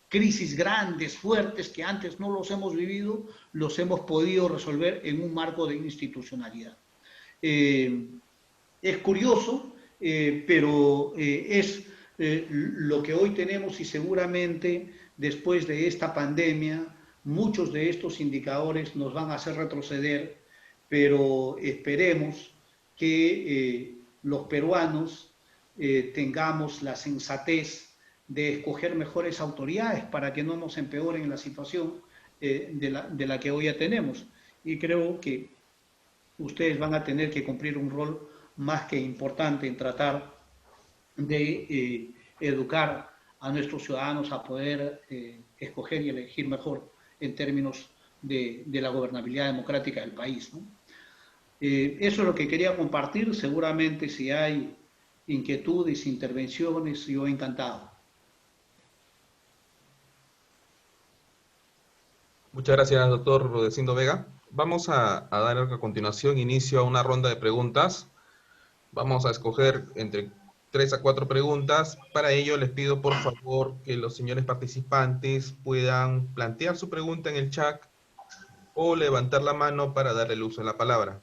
crisis grandes, fuertes, que antes no los hemos vivido, los hemos podido resolver en un marco de institucionalidad. Es curioso, pero es lo que hoy tenemos y seguramente después de esta pandemia, muchos de estos indicadores nos van a hacer retroceder, pero esperemos que los peruanos tengamos la sensatez de escoger mejores autoridades para que no nos empeoren la situación de la que hoy ya tenemos. Y creo que ustedes van a tener que cumplir un rol más que importante en tratar de educar a nuestros ciudadanos a poder escoger y elegir mejor en términos de la gobernabilidad democrática del país, ¿no? Eso es lo que quería compartir. Seguramente si hay inquietudes, intervenciones, yo encantado. Muchas gracias, doctor Rudecindo Vega. Vamos a dar a continuación inicio a una ronda de preguntas. Vamos a escoger entre 3 a 4 preguntas. Para ello les pido por favor que los señores participantes puedan plantear su pregunta en el chat o levantar la mano para darle el uso de la palabra.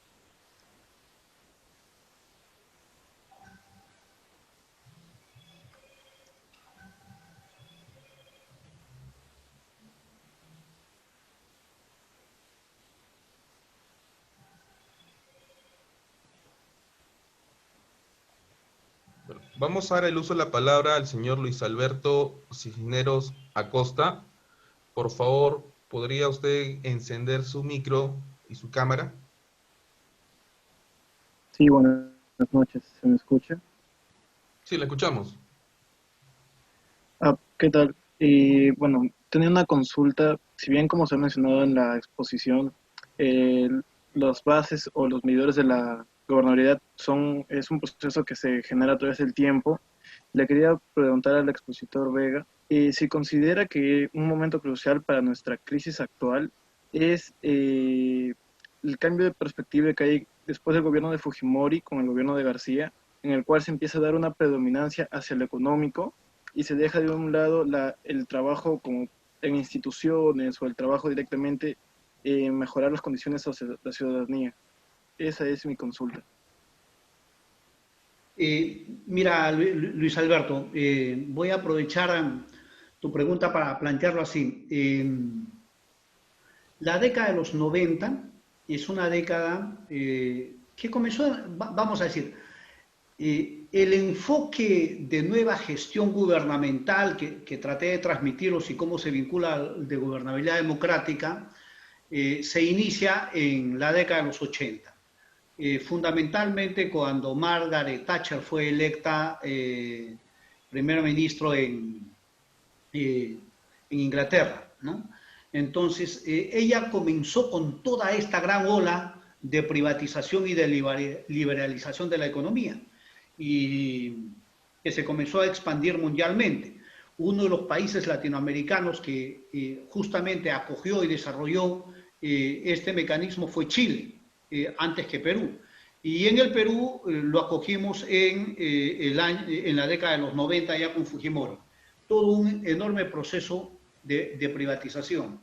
Vamos a dar el uso de la palabra al señor Luis Alberto Cisneros Acosta. Por favor, ¿podría usted encender su micro y su cámara? Sí, buenas noches. ¿Se me escucha? Sí, la escuchamos. ¿Qué tal? Bueno, tenía una consulta. Si bien, como se ha mencionado en la exposición, las bases o los medidores de la gobernabilidad es un proceso que se genera a través del tiempo. Le quería preguntar al expositor Vega si considera que un momento crucial para nuestra crisis actual es el cambio de perspectiva que hay después del gobierno de Fujimori con el gobierno de García, en el cual se empieza a dar una predominancia hacia lo económico y se deja de un lado el trabajo como en instituciones o el trabajo directamente en mejorar las condiciones de la ciudadanía. Esa es mi consulta. Mira, Luis Alberto, voy a aprovechar tu pregunta para plantearlo así. La década de los 90 es una década que comenzó, vamos a decir, el enfoque de nueva gestión gubernamental que traté de transmitiros y cómo se vincula de gobernabilidad democrática, se inicia en la década de los 80. Fundamentalmente cuando Margaret Thatcher fue electa primer ministro en Inglaterra, ¿no? Entonces, ella comenzó con toda esta gran ola de privatización y de liberalización de la economía y que se comenzó a expandir mundialmente. Uno de los países latinoamericanos que justamente acogió y desarrolló este mecanismo fue Chile. antes que Perú. Y en el Perú lo acogimos en la década de los 90 ya con Fujimori. Todo un enorme proceso de privatización.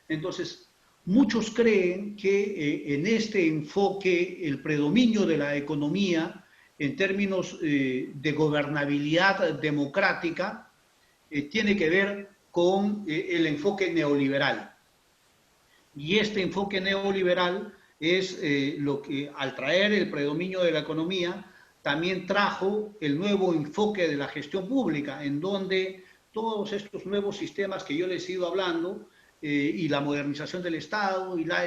Entonces, muchos creen que en este enfoque el predominio de la economía en términos de gobernabilidad democrática tiene que ver con el enfoque neoliberal. Y este enfoque neoliberal es lo que, al traer el predominio de la economía, también trajo el nuevo enfoque de la gestión pública, en donde todos estos nuevos sistemas que yo les he ido hablando, y la modernización del Estado y la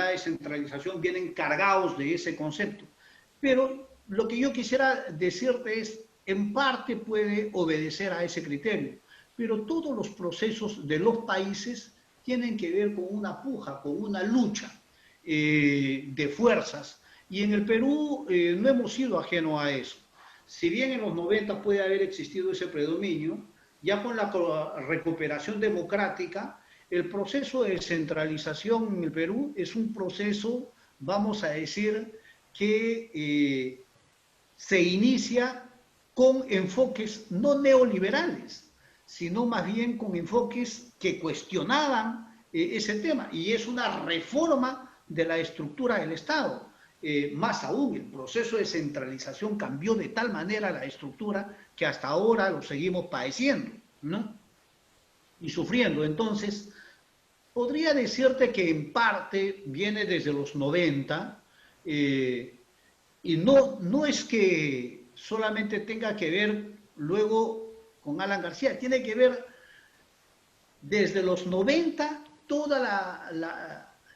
descentralización vienen cargados de ese concepto. Pero lo que yo quisiera decirte es, en parte puede obedecer a ese criterio, pero todos los procesos de los países tienen que ver con una puja, con una lucha de fuerzas. Y en el Perú no hemos sido ajenos a eso. Si bien en los 90 puede haber existido ese predominio, ya con la recuperación democrática, el proceso de descentralización en el Perú es un proceso, vamos a decir, que se inicia con enfoques no neoliberales, sino más bien con enfoques que cuestionaban ese tema. Y es una reforma de la estructura del Estado. Más aún, el proceso de centralización cambió de tal manera la estructura que hasta ahora lo seguimos padeciendo, ¿no? Y sufriendo. Entonces, podría decirte que en parte viene desde los 90, y no es que solamente tenga que ver luego con Alan García, tiene que ver desde los 90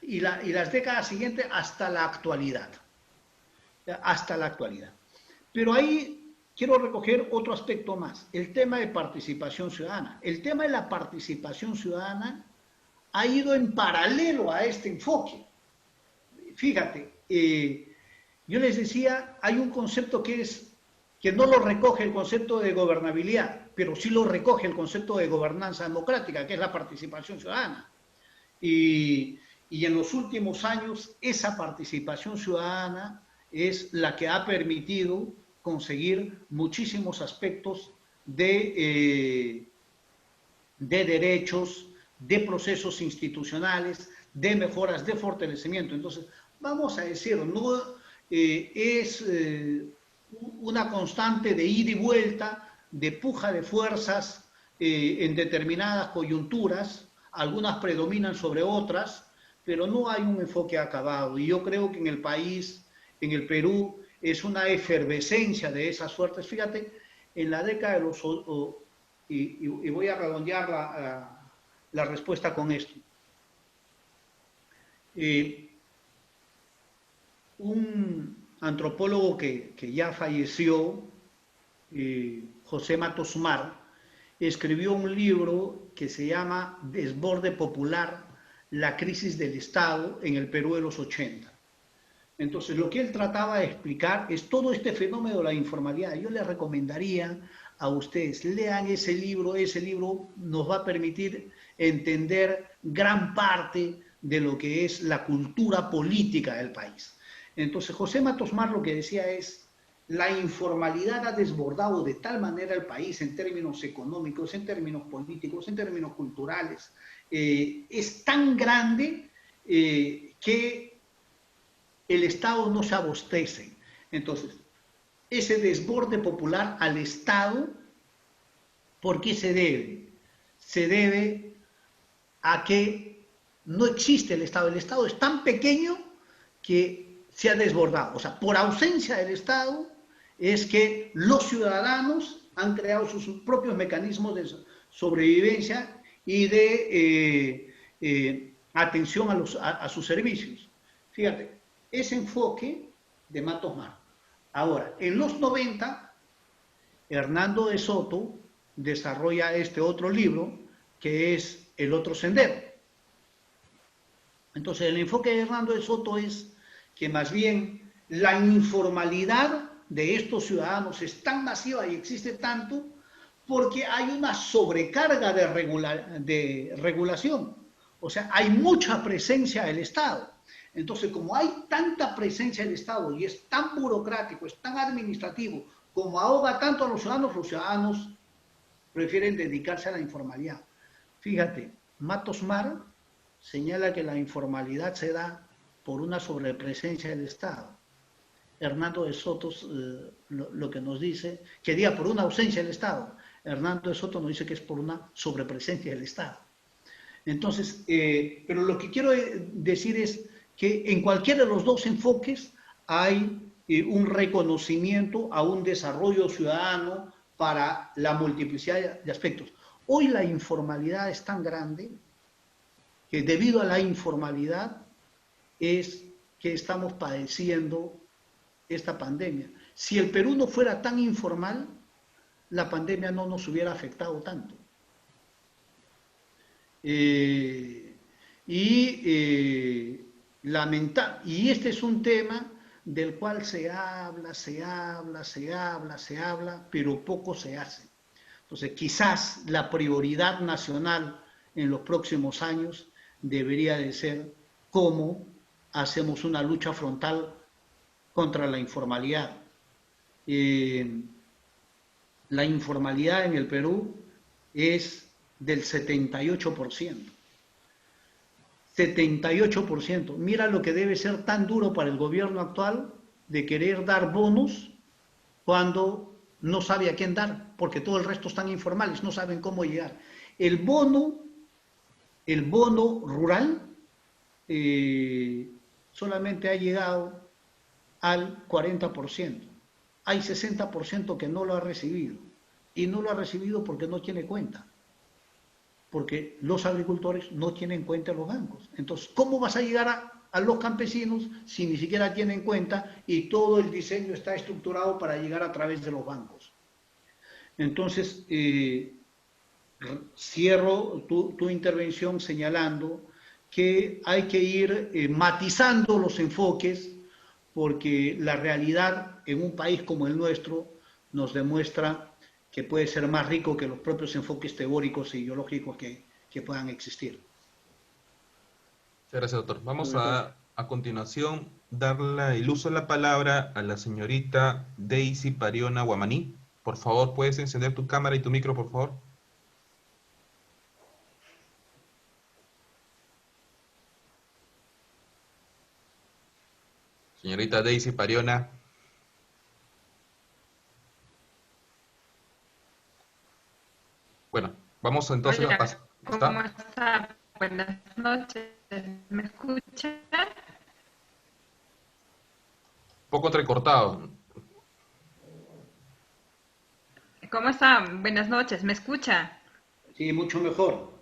y las décadas siguientes hasta la actualidad. Hasta la actualidad. Pero ahí quiero recoger otro aspecto más, el tema de participación ciudadana. El tema de la participación ciudadana ha ido en paralelo a este enfoque. Fíjate, yo les decía, hay un concepto que no lo recoge el concepto de gobernabilidad, pero sí lo recoge el concepto de gobernanza democrática, que es la participación ciudadana. Y en los últimos años, esa participación ciudadana es la que ha permitido conseguir muchísimos aspectos de derechos, de procesos institucionales, de mejoras, de fortalecimiento. Entonces, vamos a decir, no es una constante de ida y vuelta, de puja de fuerzas en determinadas coyunturas, algunas predominan sobre otras, pero no hay un enfoque acabado. Y yo creo que en el país, en el Perú, es una efervescencia de esas suertes. Fíjate, en la década de los... y voy a redondear la respuesta con esto. Un antropólogo que ya falleció, José Matos Mar, escribió un libro que se llama Desborde Popular, la crisis del Estado en el Perú de los 80. Entonces, lo que él trataba de explicar es todo este fenómeno de la informalidad. Yo les recomendaría a ustedes, lean ese libro nos va a permitir entender gran parte de lo que es la cultura política del país. Entonces, José Matos Mar lo que decía es, la informalidad ha desbordado de tal manera el país en términos económicos, en términos políticos, en términos culturales, es tan grande que el Estado no se abastece. Entonces, ese desborde popular al Estado, ¿por qué se debe? Se debe a que no existe el Estado. El Estado es tan pequeño que se ha desbordado. O sea, por ausencia del Estado es que los ciudadanos han creado sus propios mecanismos de sobrevivencia y de atención a sus servicios. Fíjate, ese enfoque de Matos Mar. Ahora, en los 90, Hernando de Soto desarrolla este otro libro, que es El otro sendero. Entonces, el enfoque de Hernando de Soto es que más bien la informalidad de estos ciudadanos es tan masiva y existe tanto porque hay una sobrecarga de regulación. O sea, hay mucha presencia del Estado. Entonces, como hay tanta presencia del Estado y es tan burocrático, es tan administrativo, como ahoga tanto a los ciudadanos prefieren dedicarse a la informalidad. Fíjate, Matos Mar señala que la informalidad se da por una sobrepresencia del Estado. Hernando de Soto lo que nos dice, que diga por una ausencia del Estado. Hernando de Soto nos dice que es por una sobrepresencia del Estado. Entonces, pero lo que quiero decir es que en cualquiera de los dos enfoques hay un reconocimiento a un desarrollo ciudadano para la multiplicidad de aspectos. Hoy la informalidad es tan grande que debido a la informalidad es que estamos padeciendo esta pandemia. Si el Perú no fuera tan informal, la pandemia no nos hubiera afectado tanto. Y este es un tema del cual se habla, pero poco se hace. Entonces, quizás la prioridad nacional en los próximos años debería de ser cómo hacemos una lucha frontal contra la informalidad. La informalidad en el Perú es del 78%. 78%. Mira lo que debe ser tan duro para el gobierno actual de querer dar bonos cuando no sabe a quién dar, porque todo el resto están informales, no saben cómo llegar. El bono rural solamente ha llegado al 40%. Hay 60% que no lo ha recibido. Y no lo ha recibido porque no tiene cuenta. Porque los agricultores no tienen cuenta en los bancos. Entonces, ¿cómo vas a llegar a los campesinos si ni siquiera tienen cuenta y todo el diseño está estructurado para llegar a través de los bancos? Entonces, cierro tu intervención señalando que hay que ir matizando los enfoques porque la realidad en un país como el nuestro nos demuestra que puede ser más rico que los propios enfoques teóricos e ideológicos que puedan existir. Muchas gracias, doctor. Vamos a continuación darle el uso de la palabra a la señorita Daisy Pariona Guamaní. Por favor, ¿puedes encender tu cámara y tu micro, por favor? Señorita Daisy Pariona. Bueno, vamos entonces Hola, a pasar. ¿cómo está? Buenas noches. ¿Me escucha? Un poco entrecortado. ¿Cómo está? Buenas noches. ¿Me escucha? Sí, mucho mejor.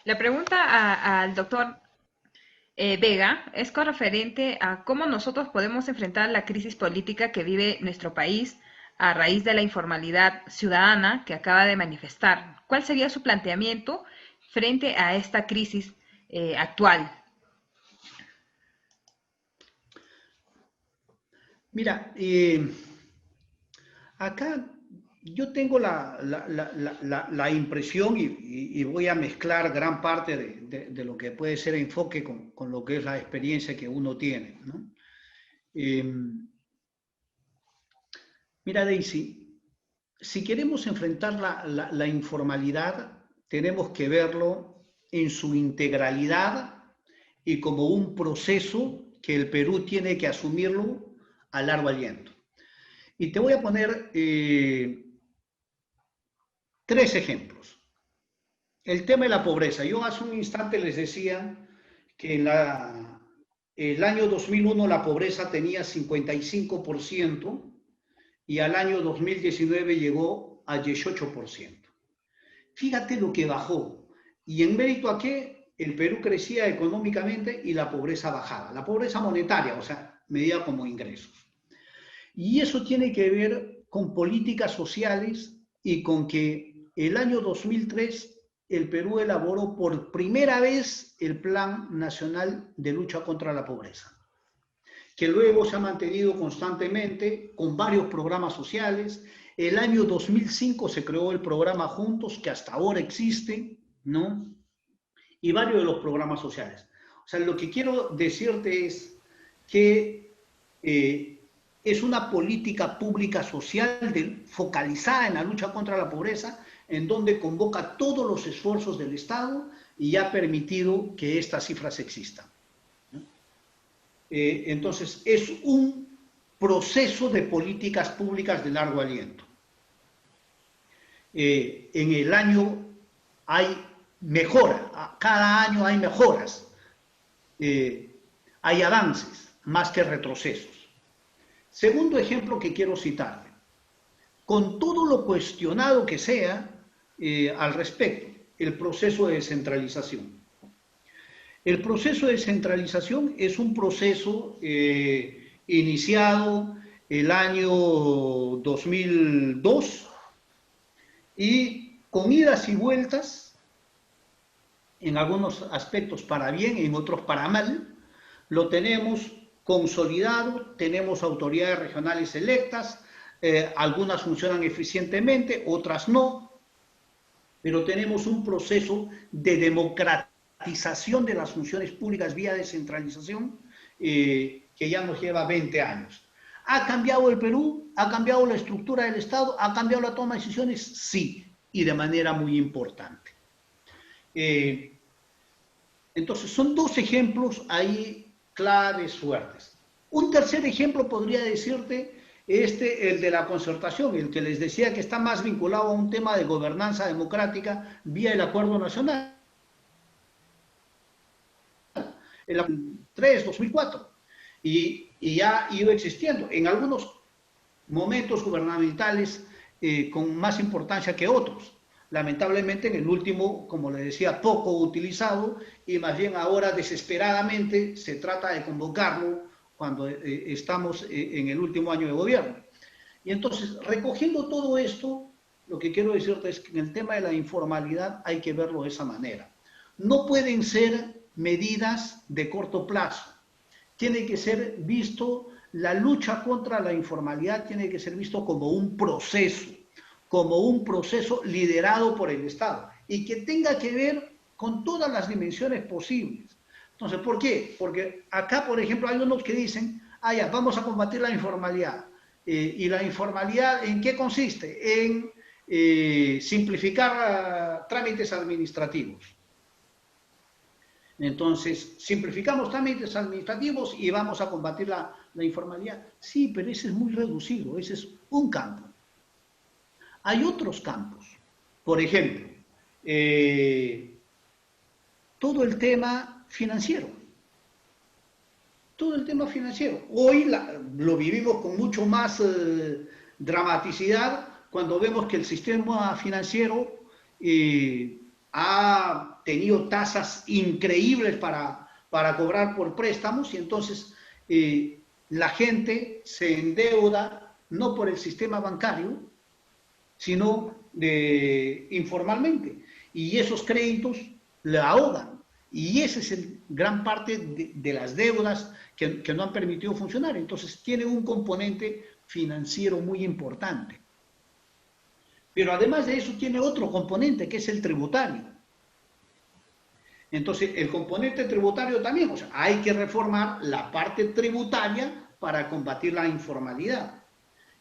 La pregunta al doctor Vega es con referente a cómo nosotros podemos enfrentar la crisis política que vive nuestro país a raíz de la informalidad ciudadana que acaba de manifestar. ¿Cuál sería su planteamiento frente a esta crisis actual? Mira, acá yo tengo la impresión y voy a mezclar gran parte de lo que puede ser enfoque con lo que es la experiencia que uno tiene, ¿no? Mira, Daisy, si queremos enfrentar la informalidad, tenemos que verlo en su integralidad y como un proceso que el Perú tiene que asumirlo a largo aliento. Y te voy a poner 3 ejemplos. El tema de la pobreza. Yo hace un instante les decía que en el año 2001 la pobreza tenía 55% y al año 2019 llegó a 18%. Fíjate lo que bajó. ¿Y en mérito a qué? El Perú crecía económicamente y la pobreza bajaba. La pobreza monetaria, o sea, medida como ingresos. Y eso tiene que ver con políticas sociales y con que el año 2003 el Perú elaboró por primera vez el Plan Nacional de Lucha contra la Pobreza, que luego se ha mantenido constantemente con varios programas sociales. El año 2005 se creó el programa Juntos, que hasta ahora existe, ¿no? Y varios de los programas sociales. O sea, lo que quiero decirte es que es una política pública social focalizada en la lucha contra la pobreza, en donde convoca todos los esfuerzos del Estado y ha permitido que estas cifras existan. Entonces, es un proceso de políticas públicas de largo aliento. En el año hay mejora, cada año hay mejoras, hay avances más que retrocesos. Segundo ejemplo que quiero citarle, con todo lo cuestionado que sea al respecto, el proceso de descentralización. El proceso de descentralización es un proceso iniciado el año 2002 y con idas y vueltas, en algunos aspectos para bien, en otros para mal, lo tenemos consolidado, tenemos autoridades regionales electas, algunas funcionan eficientemente, otras no, pero tenemos un proceso de democratización de las funciones públicas vía descentralización que ya nos lleva 20 años. ¿Ha cambiado el Perú? ¿Ha cambiado la estructura del Estado? ¿Ha cambiado la toma de decisiones? Sí, y de manera muy importante. Entonces, son dos ejemplos ahí claves, fuertes. Un tercer ejemplo podría decirte el de la concertación, el que les decía que está más vinculado a un tema de gobernanza democrática vía el Acuerdo Nacional. El 2003-2004. Y ya ha ido existiendo. En algunos momentos gubernamentales con más importancia que otros. Lamentablemente en el último, como le decía, poco utilizado y más bien ahora desesperadamente se trata de convocarlo cuando estamos en el último año de gobierno. Y entonces, recogiendo todo esto, lo que quiero decirte es que en el tema de la informalidad hay que verlo de esa manera. No pueden ser medidas de corto plazo. Tiene que ser visto, la lucha contra la informalidad tiene que ser visto como un proceso liderado por el Estado y que tenga que ver con todas las dimensiones posibles. Entonces, ¿por qué? Porque acá, por ejemplo, hay unos que dicen, ya, vamos a combatir la informalidad. ¿Y la informalidad en qué consiste? En simplificar trámites administrativos. Entonces, simplificamos trámites administrativos y vamos a combatir la informalidad. Sí, pero ese es muy reducido, ese es un campo. Hay otros campos. Por ejemplo, todo el tema financiero. Todo el tema financiero. Hoy lo vivimos con mucho más dramaticidad cuando vemos que el sistema financiero ha tenido tasas increíbles para cobrar por préstamos y entonces la gente se endeuda no por el sistema bancario, sino informalmente. Y esos créditos le ahogan. Y esa es gran parte de las deudas que no han permitido funcionar. Entonces tiene un componente financiero muy importante. Pero además de eso tiene otro componente que es el tributario. Entonces el componente tributario también, o sea, hay que reformar la parte tributaria para combatir la informalidad.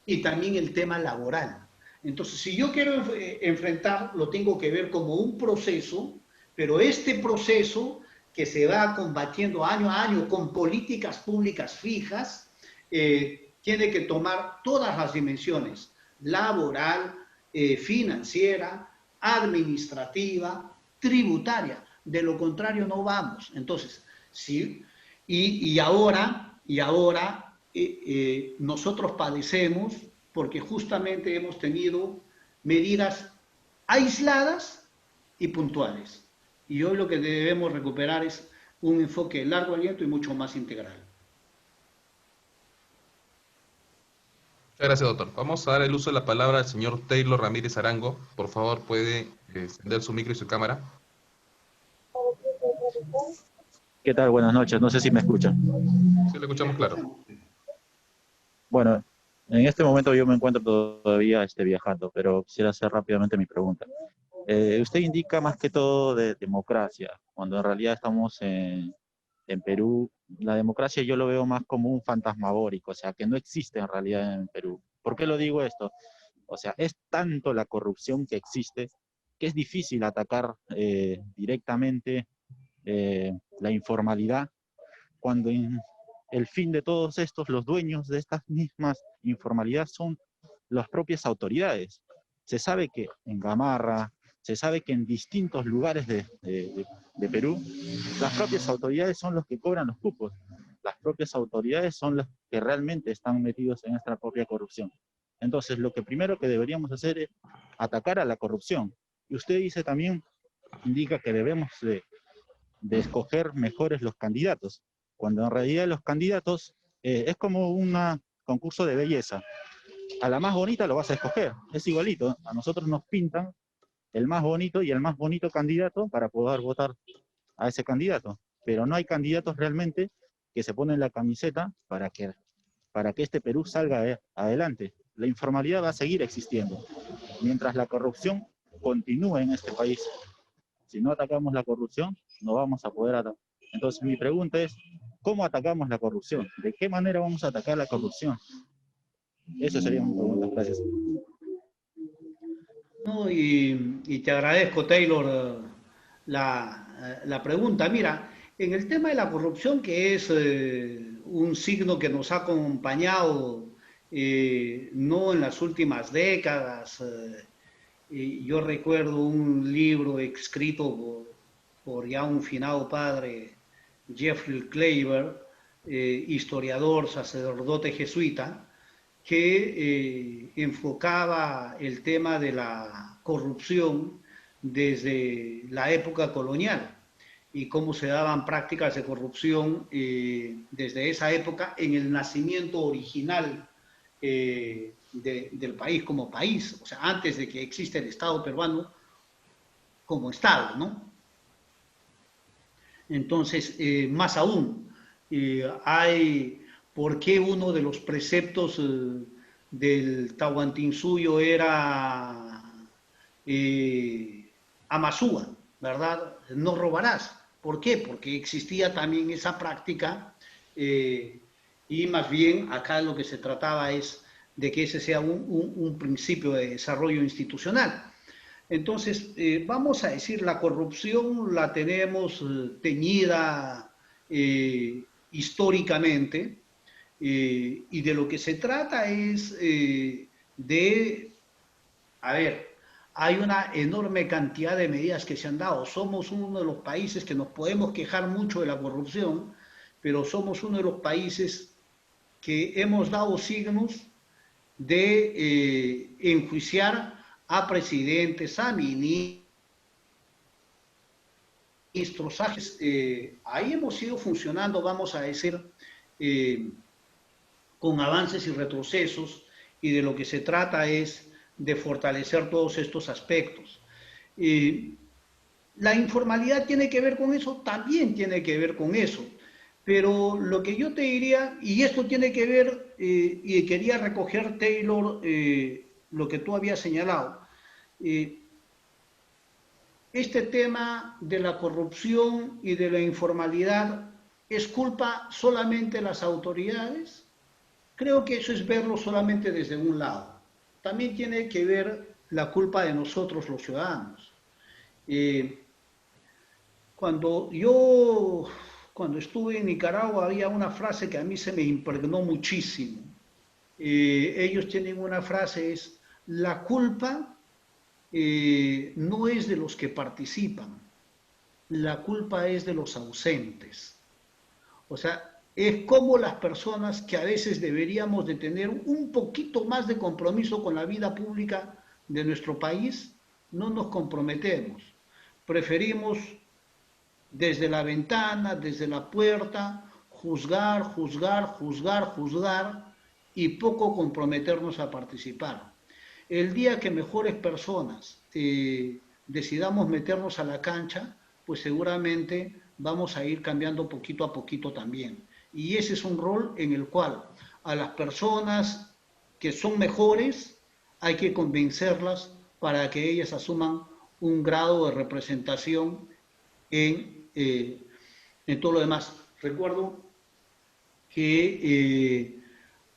Y también el tema laboral. Entonces, si yo quiero enfrentar, lo tengo que ver como un proceso, pero este proceso que se va combatiendo año a año con políticas públicas fijas, tiene que tomar todas las dimensiones, laboral, financiera, administrativa, tributaria. De lo contrario no vamos. Entonces, sí, y ahora nosotros padecemos porque justamente hemos tenido medidas aisladas y puntuales. Y hoy lo que debemos recuperar es un enfoque de largo aliento y mucho más integral. Muchas gracias, doctor. Vamos a dar el uso de la palabra al señor Taylor Ramírez Arango. Por favor, puede encender su micro y su cámara. ¿Qué tal? Buenas noches. No sé si me escuchan. Sí, lo escuchamos claro. Bueno, en este momento yo me encuentro todavía viajando, pero quisiera hacer rápidamente mi pregunta. Usted indica más que todo de democracia, cuando en realidad estamos en Perú. La democracia yo lo veo más como un fantasmagórico, o sea, que no existe en realidad en Perú. ¿Por qué lo digo esto? O sea, es tanto la corrupción que existe que es difícil atacar directamente la informalidad, cuando el fin de todos estos, los dueños de estas mismas informalidades son las propias autoridades. Se sabe que en Gamarra, se sabe que en distintos lugares de Perú, las propias autoridades son los que cobran los cupos. Las propias autoridades son los que realmente están metidos en esta propia corrupción. Entonces, lo que primero que deberíamos hacer es atacar a la corrupción. Y usted dice también, indica que debemos de escoger mejores los candidatos, cuando en realidad los candidatos es como un concurso de belleza. A la más bonita lo vas a escoger, es igualito. A nosotros nos pintan el más bonito y el más bonito candidato para poder votar a ese candidato, pero no hay candidatos realmente que se ponen la camiseta para que este Perú salga adelante. La informalidad va a seguir existiendo, mientras la corrupción continúe en este país. Si no atacamos la corrupción, no vamos a poder atacar. Entonces mi pregunta es, ¿cómo atacamos la corrupción? ¿De qué manera vamos a atacar la corrupción? Eso sería mi pregunta. Gracias. No, y te agradezco, Taylor, la pregunta. Mira, en el tema de la corrupción, que es un signo que nos ha acompañado no en las últimas décadas, yo recuerdo un libro escrito por ya un finado padre, Jeffrey Klaver, historiador, sacerdote jesuita, que enfocaba el tema de la corrupción desde la época colonial y cómo se daban prácticas de corrupción desde esa época en el nacimiento original del país como país, o sea, antes de que exista el Estado peruano como Estado, ¿no? Entonces, más aún, hay por qué uno de los preceptos del Tahuantinsuyo era Amasúa, ¿verdad? No robarás. ¿Por qué? Porque existía también esa práctica y más bien acá lo que se trataba es de que ese sea un principio de desarrollo institucional. Entonces, vamos a decir, la corrupción la tenemos teñida históricamente y de lo que se trata es a ver, hay una enorme cantidad de medidas que se han dado. Somos uno de los países que nos podemos quejar mucho de la corrupción, pero somos uno de los países que hemos dado signos de enjuiciar a presidentes, a ministros, ahí hemos ido funcionando, vamos a decir, con avances y retrocesos, y de lo que se trata es de fortalecer todos estos aspectos. La informalidad tiene que ver con eso, también tiene que ver con eso, pero lo que yo te diría, y esto tiene que ver, y quería recoger, Taylor, lo que tú habías señalado, este tema de la corrupción y de la informalidad es culpa solamente de las autoridades. Creo que eso es verlo solamente desde un lado. También tiene que ver la culpa de nosotros los ciudadanos. Cuando estuve en Nicaragua había una frase que a mí se me impregnó muchísimo. Ellos tienen una frase, es la culpa no es de los que participan, la culpa es de los ausentes. O sea, es como las personas que a veces deberíamos de tener un poquito más de compromiso con la vida pública de nuestro país, no nos comprometemos. Preferimos desde la ventana, desde la puerta, juzgar, juzgar, juzgar, juzgar y poco comprometernos a participar. El día que mejores personas decidamos meternos a la cancha, pues seguramente vamos a ir cambiando poquito a poquito también. Y ese es un rol en el cual a las personas que son mejores hay que convencerlas para que ellas asuman un grado de representación en todo lo demás. Recuerdo que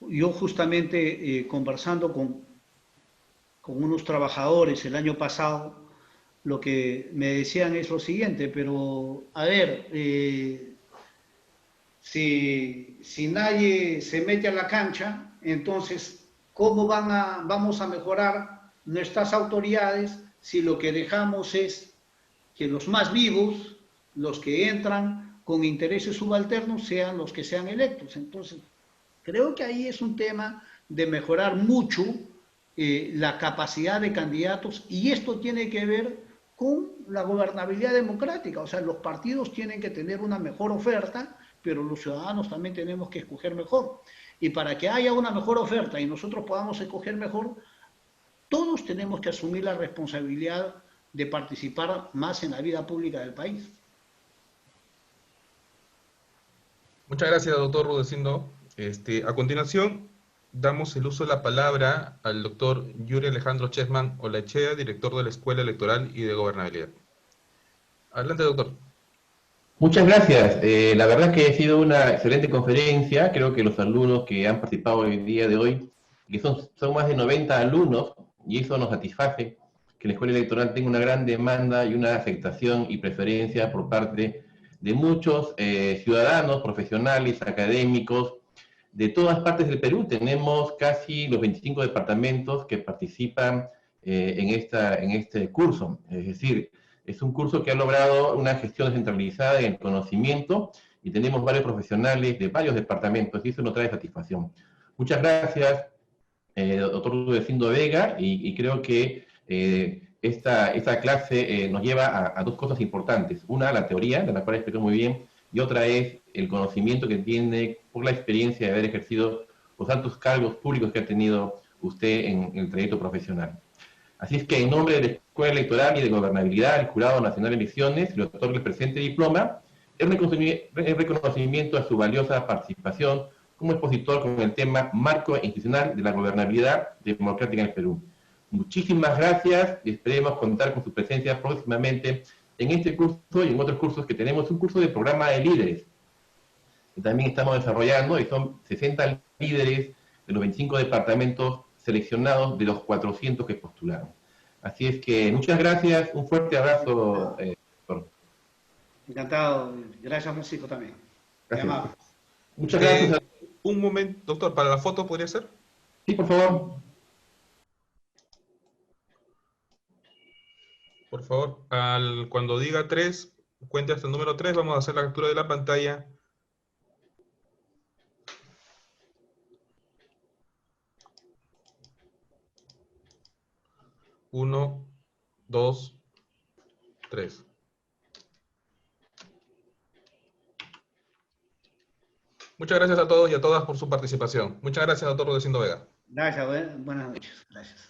yo justamente conversando con unos trabajadores el año pasado, lo que me decían es lo siguiente, pero a ver, si nadie se mete a la cancha, entonces, ¿cómo vamos a mejorar nuestras autoridades si lo que dejamos es que los más vivos, los que entran con intereses subalternos, sean los que sean electos? Entonces, creo que ahí es un tema de mejorar mucho la capacidad de candidatos, y esto tiene que ver con la gobernabilidad democrática. O sea, los partidos tienen que tener una mejor oferta, pero los ciudadanos también tenemos que escoger mejor. Y para que haya una mejor oferta y nosotros podamos escoger mejor, todos tenemos que asumir la responsabilidad de participar más en la vida pública del país. Muchas gracias, doctor Rudecindo. A continuación, damos el uso de la palabra al doctor Yuri Alejandro Chessman Olaechea, director de la Escuela Electoral y de Gobernabilidad. Adelante, doctor. Muchas gracias. La verdad es que ha sido una excelente conferencia. Creo que los alumnos que han participado el día de hoy, que son más de 90 alumnos, y eso nos satisface, que la Escuela Electoral tenga una gran demanda y una aceptación y preferencia por parte de muchos ciudadanos, profesionales, académicos, de todas partes del Perú. Tenemos casi los 25 departamentos que participan en este curso. Es decir, es un curso que ha logrado una gestión descentralizada en el conocimiento y tenemos varios profesionales de varios departamentos y eso nos trae satisfacción. Muchas gracias, doctor Rudecindo Vega, y creo que esta clase nos lleva a dos cosas importantes. Una, la teoría, de la cual explicó muy bien, y otra es el conocimiento que tiene por la experiencia de haber ejercido los altos cargos públicos que ha tenido usted en el trayecto profesional. Así es que en nombre de la Escuela Electoral y de Gobernabilidad, el Jurado Nacional de Elecciones, le otorgo el presente diploma, el reconocimiento a su valiosa participación como expositor con el tema Marco Institucional de la Gobernabilidad Democrática en el Perú. Muchísimas gracias y esperemos contar con su presencia próximamente en este curso y en otros cursos que tenemos. Un curso de programa de líderes que también estamos desarrollando, y son 60 líderes de los 25 departamentos seleccionados de los 400 que postularon. Así es que muchas gracias, un fuerte abrazo, doctor. Encantado, gracias Francisco también. Gracias. Muchas gracias. Un momento, doctor, ¿para la foto podría ser? Sí, por favor. Por favor, cuando diga 3, cuente hasta el número 3, vamos a hacer la captura de la pantalla. Uno, 2, 3. Muchas gracias a todos y a todas por su participación. Muchas gracias, doctor Rudecindo Vega. Gracias, buenas noches. Gracias.